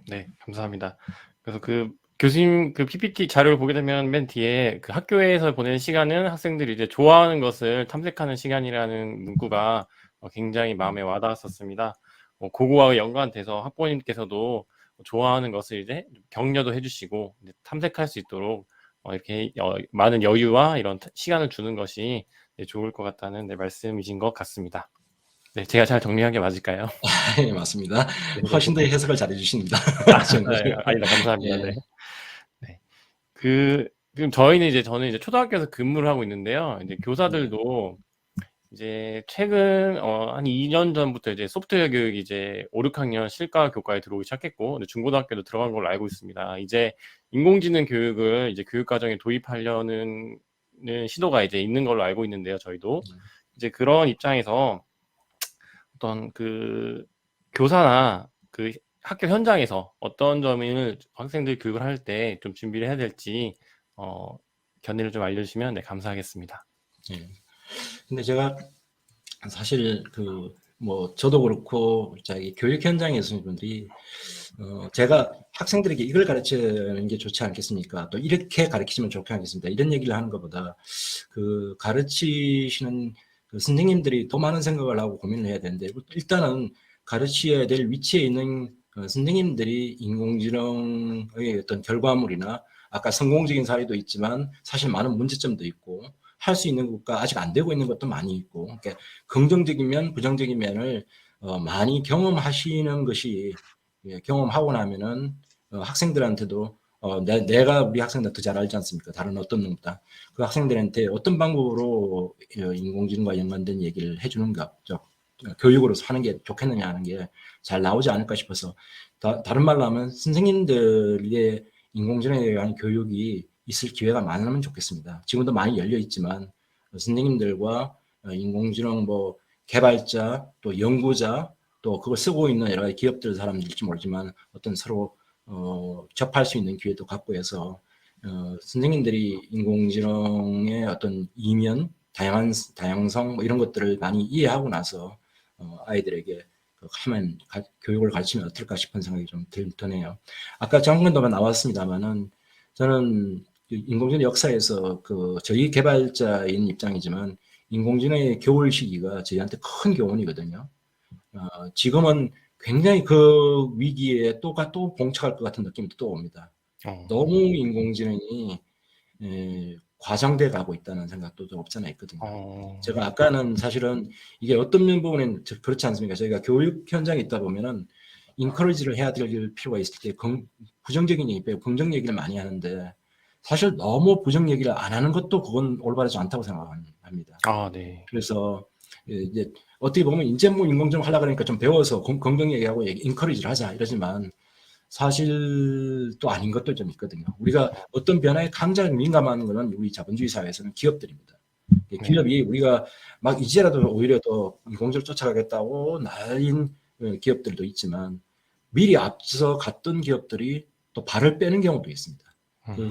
Speaker 3: 네, 감사합니다. 그래서 그 교수님 그 PPT 자료를 보게 되면 맨 뒤에 그 학교에서 보내는 시간은 학생들이 이제 좋아하는 것을 탐색하는 시간이라는 문구가 굉장히 마음에 와닿았었습니다. 그거와 연관돼서 학부모님께서도 좋아하는 것을 이제 격려도 해주시고 이제 탐색할 수 있도록 이렇게 많은 여유와 이런 시간을 주는 것이 좋을 것 같다는 말씀이신 것 같습니다. 네, 제가 잘 정리한 게 맞을까요?
Speaker 2: 네, 맞습니다.
Speaker 3: 네네.
Speaker 2: 훨씬 더 해석을 잘 해주십니다.
Speaker 3: 네, 아니다, 감사합니다.
Speaker 2: 예.
Speaker 3: 네. 네. 지금 저는 이제 초등학교에서 근무를 하고 있는데요. 이제 교사들도 이제 최근 한 2년 전부터 이제 소프트웨어 교육이 이제 5, 6학년 실과 교과에 들어오기 시작했고, 근데 중고등학교도 들어간 걸로 알고 있습니다. 이제 인공지능 교육을 이제 교육 과정에 도입하려는 시도가 이제 있는 걸로 알고 있는데요. 저희도 이제 그런 입장에서 어떤 그 교사나 그 학교 현장에서 어떤 점을 학생들 교육을 할 때 좀 준비를 해야 될지 견해를 좀 알려주시면 네, 감사하겠습니다.
Speaker 2: 예. 근데 제가 사실 뭐 저도 그렇고 자기 교육 현장에 있는 분들이 제가 학생들에게 이걸 가르치는 게 좋지 않겠습니까? 또 이렇게 가르치면 좋지 않겠습니까? 이런 얘기를 하는 것보다 그 가르치시는 그 선생님들이 더 많은 생각을 하고 고민을 해야 되는데 일단은 가르쳐야 될 위치에 있는 선생님들이 인공지능의 어떤 결과물이나 아까 성공적인 사례도 있지만 사실 많은 문제점도 있고 할 수 있는 것과 아직 안 되고 있는 것도 많이 있고 그러니까 긍정적인 면, 부정적인 면을 많이 경험하시는 것이 경험하고 나면은 학생들한테도 내가 우리 학생들 잘 알지 않습니까? 다른 어떤 놈보다 그 학생들한테 어떤 방법으로 인공지능과 연관된 얘기를 해주는가, 교육으로 하는 게 좋겠느냐 하는 게 잘 나오지 않을까 싶어서 다른 말로 하면 선생님들의 인공지능에 대한 교육이 있을 기회가 많으면 좋겠습니다. 지금도 많이 열려 있지만 선생님들과 인공지능 뭐 개발자 또 연구자 또 그걸 쓰고 있는 여러 가지 기업들 사람들일지 모르지만 어떤 서로 접할 수 있는 기회도 갖고 해서 선생님들이 인공지능의 어떤 이면 다양성 뭐 이런 것들을 많이 이해하고 나서 아이들에게 하면 교육을 가르치면 어떨까 싶은 생각이 좀 드네요. 아까 잠깐 더 나왔습니다만은 저는 인공지능 역사에서 저희 개발자인 입장이지만 인공지능의 교훈 시기가 저희한테 큰 교훈이거든요. 지금은 굉장히 그 위기에 또 봉착할 것 같은 느낌도 또 옵니다. 너무 인공지능이 과장돼 가고 있다는 생각도 좀 없잖아 있거든요. 제가 아까는 사실은 이게 어떤 부분은 그렇지 않습니까? 저희가 교육 현장에 있다 보면은 인커리지를 해야 될 필요가 있을 때 부정적인 얘기 빼고 긍정 얘기를 많이 하는데 사실 너무 부정 얘기를 안 하는 것도 그건 올바르지 않다고 생각합니다.
Speaker 3: 네.
Speaker 2: 그래서 이제 어떻게 보면 이제 뭐 인공지능 하려고 그러니까 좀 배워서 긍정 얘기하고 인커리지를 하자 이러지만 사실 또 아닌 것도 좀 있거든요. 우리가 어떤 변화에 가장 민감한 거는 우리 자본주의 사회에서는 기업들입니다. 기업이 우리가 막 이제라도 오히려 더 인공지능을 쫓아가겠다고 난린 기업들도 있지만 미리 앞서 갔던 기업들이 또 발을 빼는 경우도 있습니다.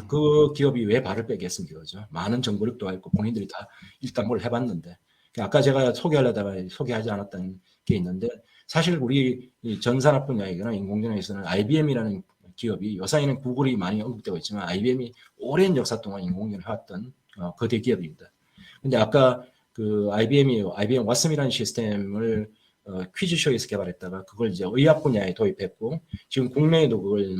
Speaker 2: 그 기업이 왜 발을 빼겠습니까? 그죠? 많은 정보력도 있고 본인들이 다 일단 뭘 해봤는데 아까 제가 소개하려다가 소개하지 않았던 게 있는데 사실 우리 전산업 분야이거나 인공지능에서는 IBM이라는 기업이 요사이는 구글이 많이 언급되고 있지만 IBM이 오랜 역사 동안 인공지능을 해왔던 거대 기업입니다. 근데 아까 IBM 왓슨이라는 시스템을 퀴즈쇼에서 개발했다가 그걸 이제 의학 분야에 도입했고 지금 국내에도 그걸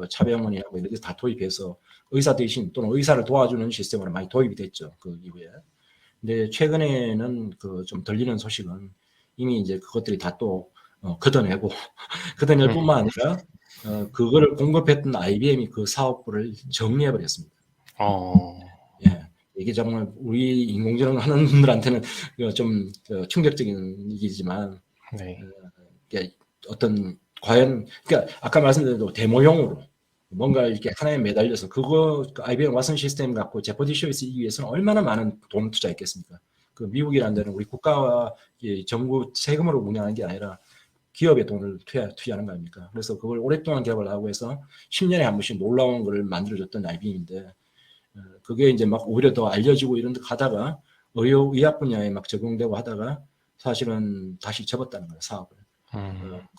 Speaker 2: 차병원이하고 이런 데서 다 도입해서 의사 대신 또는 의사를 도와주는 시스템으로 많이 도입이 됐죠. 그 이후에. 근데 최근에는 좀 들리는 소식은 이미 이제 그것들이 다 또 걷어내고 걷어낼 뿐만 아니라 그거를 공급했던 IBM이 그 사업부를 정리해 버렸습니다. 예, 이게 정말 우리 인공지능 하는 분들한테는 좀 충격적인 얘기지만 어떤 과연 그러니까 아까 말씀드린 대로 데모용으로 뭔가 이렇게 하나에 매달려서 IBM 왓슨 시스템 갖고 제퍼디쇼에 쓰기 위해서는 얼마나 많은 돈을 투자했겠습니까? 미국이라는 데는 우리 국가와 정부 세금으로 운영하는 게 아니라 기업의 돈을 투자하는 거 아닙니까? 그래서 그걸 오랫동안 개발을 하고 해서 10년에 한 번씩 놀라운 걸 만들어줬던 IBM인데 그게 이제 막 오히려 더 알려지고 이런 데 가다가 의학 분야에 막 적용되고 하다가 사실은 다시 접었다는 거예요, 사업을.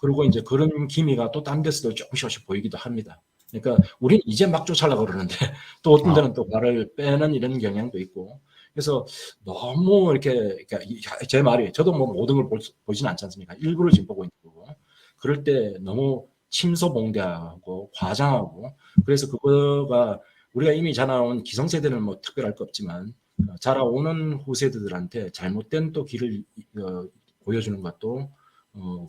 Speaker 2: 그리고 이제 그런 기미가 또 딴 데서도 조금씩 보이기도 합니다. 그러니까 우리는 이제 막 쫓아가려고 그러는데 또 어떤 데는 또 발을 빼는 이런 경향도 있고 그래서 너무 이렇게 제 말이 저도 뭐 모든 걸 보지는 않지 않습니까? 일부를 지금 보고 있는 거고 그럴 때 너무 침소봉대하고 과장하고 그래서 그거가 우리가 이미 자라온 기성세대는 뭐 특별할 거 없지만 자라오는 후세대들한테 잘못된 또 길을 보여주는 것도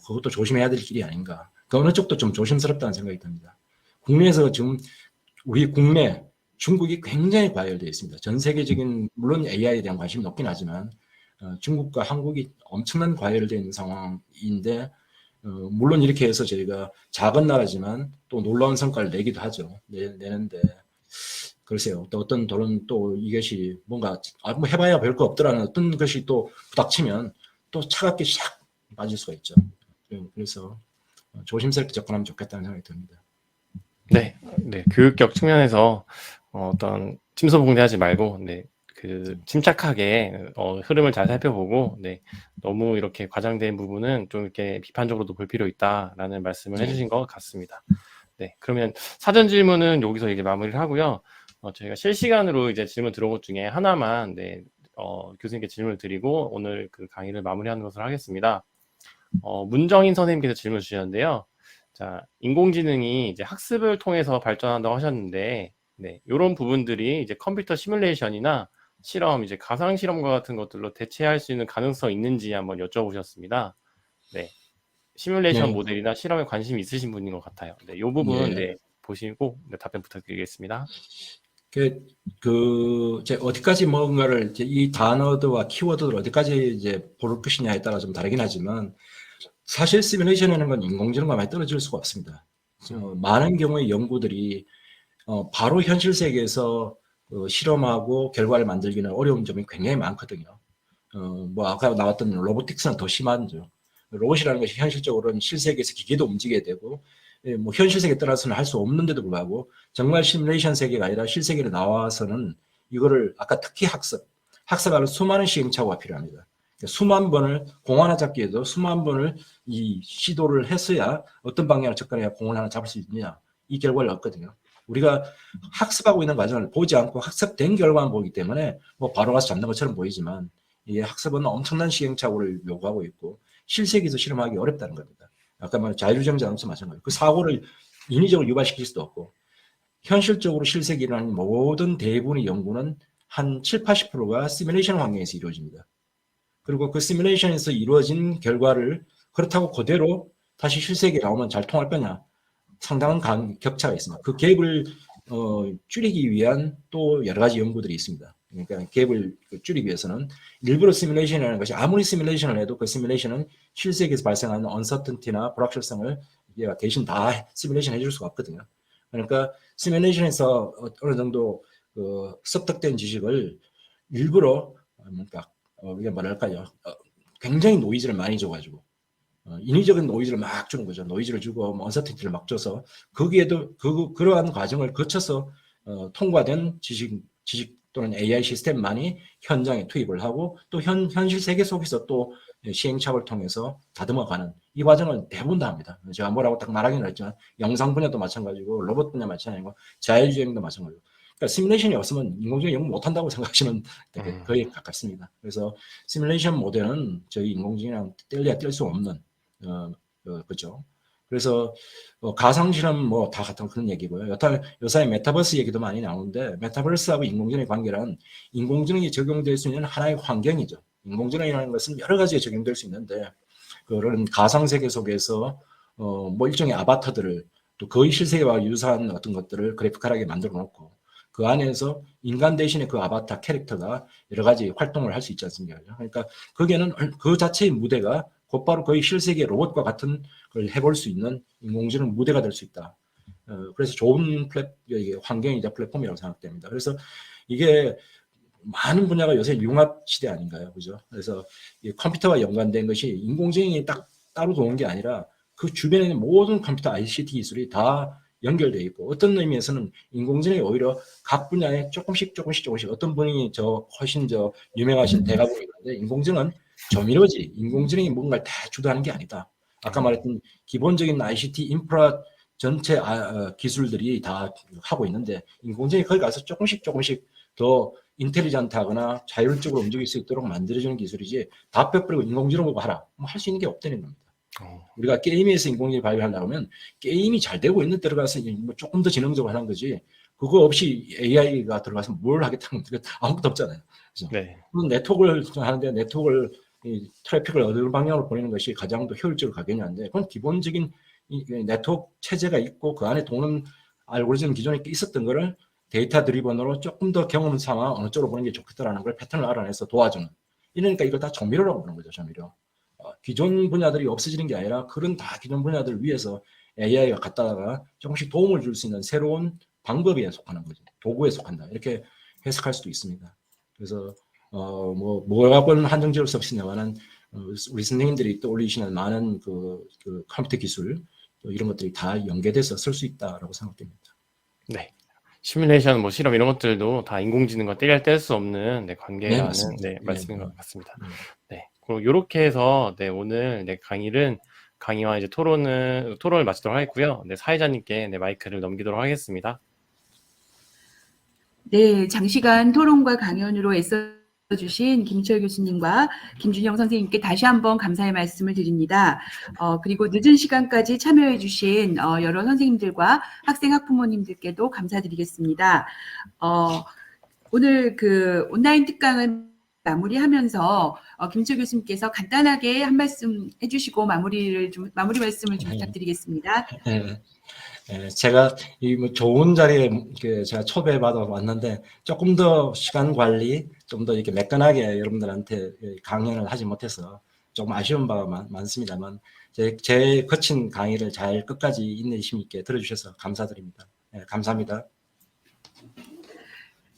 Speaker 2: 그것도 조심해야 될 길이 아닌가. 그 어느 쪽도 좀 조심스럽다는 생각이 듭니다. 국내에서 지금 우리 국내 중국이 굉장히 과열되어 있습니다. 전 세계적인 물론 AI에 대한 관심이 높긴 하지만 중국과 한국이 엄청난 과열되어 있는 상황인데 물론 이렇게 해서 저희가 작은 나라지만 또 놀라운 성과를 내기도 하죠. 내는데 글쎄요. 또 어떤 돌은 또 이것이 뭔가 뭐 해봐야 별 거 없더라는 어떤 것이 또 부닥치면 또 차갑게 샥 빠질 수가 있죠. 그래서 조심스럽게 접근하면 좋겠다는 생각이 듭니다.
Speaker 3: 네, 네, 교육적 측면에서 어떤 침소봉대하지 말고, 네, 그 침착하게 흐름을 잘 살펴보고, 네, 너무 이렇게 과장된 부분은 좀 이렇게 비판적으로도 볼 필요 있다라는 말씀을
Speaker 2: 네.
Speaker 3: 해주신 것 같습니다. 네, 그러면 사전 질문은 여기서 이제 마무리를 하고요. 저희가 실시간으로 이제 질문 들어온 것 중에 하나만, 네, 교수님께 질문을 드리고 오늘 그 강의를 마무리하는 것으로 하겠습니다. 문정인 선생님께서 질문 주셨는데요. 자, 인공지능이 이제 학습을 통해서 발전한다고 하셨는데, 네, 이런 부분들이 이제 컴퓨터 시뮬레이션이나 실험, 이제 가상 실험과 같은 것들로 대체할 수 있는 가능성이 있는지 한번 여쭤보셨습니다. 네, 시뮬레이션
Speaker 2: 네.
Speaker 3: 모델이나 실험에 관심이 있으신 분인 것 같아요. 네, 이 부분
Speaker 2: 예.
Speaker 3: 네, 보시고 네, 답변 부탁드리겠습니다.
Speaker 2: 이제 어디까지 뭔가를 이제 이 단어들과 키워드를 어디까지 이제 볼 것이냐에 따라 좀 다르긴 하지만 사실 시뮬레이션이라는 건 인공지능과 많이 떨어질 수가 없습니다. 많은 경우의 연구들이 바로 현실 세계에서 실험하고 결과를 만들기는 어려운 점이 굉장히 많거든요. 뭐 아까 나왔던 로보틱스는 더 심하죠. 로봇이라는 것이 현실적으로는 실세계에서 기계도 움직여야 되고, 뭐 현실 세계 따라서는 할 수 없는데도 불구하고 정말 시뮬레이션 세계가 아니라 실세계로 나와서는 이거를 아까 특히 학습하는 수많은 시행착오가 필요합니다. 수만 번을 공 하나 잡기에도 수만 번을 이 시도를 했어야 어떤 방향을 접근해야 공을 하나 잡을 수 있느냐 이 결과를 얻거든요. 우리가 학습하고 있는 과정을 보지 않고 학습된 결과만 보기 때문에 뭐 바로 가서 잡는 것처럼 보이지만 이 학습은 엄청난 시행착오를 요구하고 있고 실세계에서 실험하기 어렵다는 겁니다. 아까 말한 자율주행자동차 마찬가지로 그 사고를 인위적으로 유발시킬 수도 없고 현실적으로 실세계에 일어나는 모든 대부분의 연구는 한 7, 80%가 시뮬레이션 환경에서 이루어집니다. 그리고 그 시뮬레이션에서 이루어진 결과를 그렇다고 그대로 다시 실세계에 나오면 잘 통할 거냐 상당한 격차가 있습니다. 그 갭을 줄이기 위한 또 여러 가지 연구들이 있습니다. 그러니까 갭을 줄이기 위해서는 일부러 시뮬레이션이라는 것이 아무리 시뮬레이션을 해도 그 시뮬레이션은 실세계에서 발생하는 언서턴티나 불확실성을 대신 다 시뮬레이션 해줄 수가 없거든요. 그러니까 시뮬레이션에서 어느 정도 습득된 지식을 일부러 뭔가 이게 뭐랄까요? 굉장히 노이즈를 많이 줘가지고 인위적인 노이즈를 막 주는 거죠. 노이즈를 주고 언서티티를 막 줘서 거기에도 그러한 과정을 거쳐서 통과된 지식 또는 AI 시스템만이 현장에 투입을 하고 또 현실 세계 속에서 또 시행착오를 통해서 다듬어가는 이 과정을 대부분 다 합니다. 제가 뭐라고 딱 말하기는 했지만 영상 분야도 마찬가지고 로봇 분야 마찬가지고 자율주행도 마찬가지고 그러니까 시뮬레이션이 없으면 인공지능이 연구 못한다고 생각하시면 되게 거의 가깝습니다. 그래서 시뮬레이션 모델은 저희 인공지능이랑 뗄래야 뗄 수 없는 그죠. 그래서 가상실험 뭐 다 같은 그런 얘기고요. 요새 메타버스 얘기도 많이 나오는데 메타버스하고 인공지능의 관계란 인공지능이 적용될 수 있는 하나의 환경이죠. 인공지능이라는 것은 여러 가지에 적용될 수 있는데 그런 가상세계 속에서 뭐 일종의 아바타들을 또 거의 실세계와 유사한 어떤 것들을 그래픽하게 만들어 놓고 그 안에서 인간 대신에 그 아바타 캐릭터가 여러 가지 활동을 할 수 있지 않습니까? 그러니까 거기에는 그 자체의 무대가 곧바로 거의 실세계 로봇과 같은 걸 해볼 수 있는 인공지능 무대가 될 수 있다. 그래서 좋은 환경이자 플랫폼이라고 생각됩니다. 그래서 이게 많은 분야가 요새 융합 시대 아닌가요? 그죠? 그래서 이 컴퓨터와 연관된 것이 인공지능이 딱 따로 도는 게 아니라 그 주변에 있는 모든 컴퓨터 ICT 기술이 다 연결되어 있고 어떤 의미에서는 인공지능이 오히려 각 분야에 조금씩 어떤 분이 훨씬 유명하신 대가분이 있는데 인공지능은 조미료지 인공지능이 뭔가를 다 주도하는 게 아니다. 아까 말했던 기본적인 ICT 인프라 전체 기술들이 다 하고 있는데 인공지능이 거기 가서 조금씩 더 인텔리전트하거나 자율적으로 움직일 수 있도록 만들어주는 기술이지 다 빼버리고 인공지능 보고 하라. 뭐 할 수 있는 게 없다는 겁니다. 우리가 게임에서 인공지능 발휘하려면 게임이 잘 되고 있는 들어가서 뭐 조금 더 지능적으로 하는 거지 그거 없이 AI가 들어가서 뭘 하겠다는 게 아무것도 없잖아요. 그래서
Speaker 3: 네.
Speaker 2: 네트워크를 하는데 네트워크를 트래픽을 어느 방향으로 보내는 것이 가장 더 효율적으로 가겠냐는데 그건 기본적인 네트워크 체제가 있고 그 안에 도는 알고리즘 기존에 있었던 거를 데이터 드리번으로 조금 더 경험 삼아 어느 쪽으로 보는 게 좋겠다라는 걸 패턴을 알아내서 도와주는 이러니까 이걸 다 조미료라고 부르는 거죠. 조미료. 기존 분야들이 없어지는 게 아니라 그런 다 기존 분야들을 위해서 AI가 갖다가 조금씩 도움을 줄 수 있는 새로운 방법에 속하는 거죠. 도구에 속한다. 이렇게 해석할 수도 있습니다. 그래서 뭐라고는 한정지을 수 없습니다만은 우리 선생님들이 떠올리시는 많은 그 컴퓨터 기술 이런 것들이 다 연계돼서 쓸 수 있다라고 생각됩니다.
Speaker 3: 네. 시뮬레이션, 뭐 실험 이런 것들도 다 인공지능과 떼할 수 없는 네, 관계라는
Speaker 2: 맞습니다.
Speaker 3: 네, 말씀인 것 같습니다.
Speaker 2: 네.
Speaker 3: 네. 그럼 이렇게 해서 네, 오늘 네, 강의와 이제 토론을 마치도록 하겠고요. 네, 사회자님께 네, 마이크를 넘기도록 하겠습니다.
Speaker 1: 네, 장시간 토론과 강연으로 애써주신 김민철 교수님과 김준영 선생님께 다시 한번 감사의 말씀을 드립니다. 그리고 늦은 시간까지 참여해주신 여러 선생님들과 학생 학부모님들께도 감사드리겠습니다. 오늘 그 온라인 특강을 마무리하면서 김민철 교수님께서 간단하게 한 말씀 해주시고 마무리 말씀을 좀 부탁드리겠습니다.
Speaker 2: 제가 이 뭐 좋은 자리에 제가 초대받아 왔는데 조금 더 시간 관리 좀 더 이렇게 매끈하게 여러분들한테 강연을 하지 못해서 조금 아쉬운 바가 많습니다만 제 거친 강의를 잘 끝까지 인내심 있게 들어주셔서 감사드립니다. 감사합니다.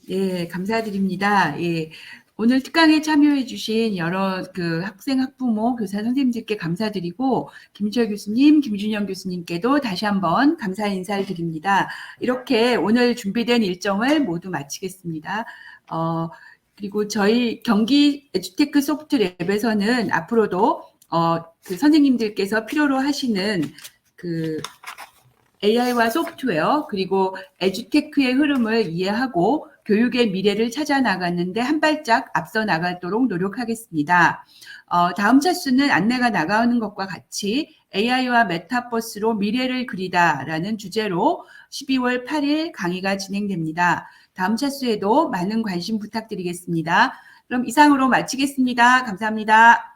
Speaker 1: 네, 감사드립니다. 예. 오늘 특강에 참여해주신 여러 그 학생, 학부모, 교사, 선생님들께 감사드리고 김민철 교수님, 김준영 교수님께도 다시 한번 감사 인사를 드립니다. 이렇게 오늘 준비된 일정을 모두 마치겠습니다. 그리고 저희 경기 에듀테크 소프트랩에서는 앞으로도 그 선생님들께서 필요로 하시는 그 AI와 소프트웨어 그리고 에듀테크의 흐름을 이해하고 교육의 미래를 찾아 나가는데 한 발짝 앞서 나가도록 노력하겠습니다. 다음 차수는 안내가 나가는 것과 같이 AI와 메타버스로 미래를 그리다라는 주제로 12월 8일 강의가 진행됩니다. 다음 차수에도 많은 관심 부탁드리겠습니다. 그럼 이상으로 마치겠습니다. 감사합니다.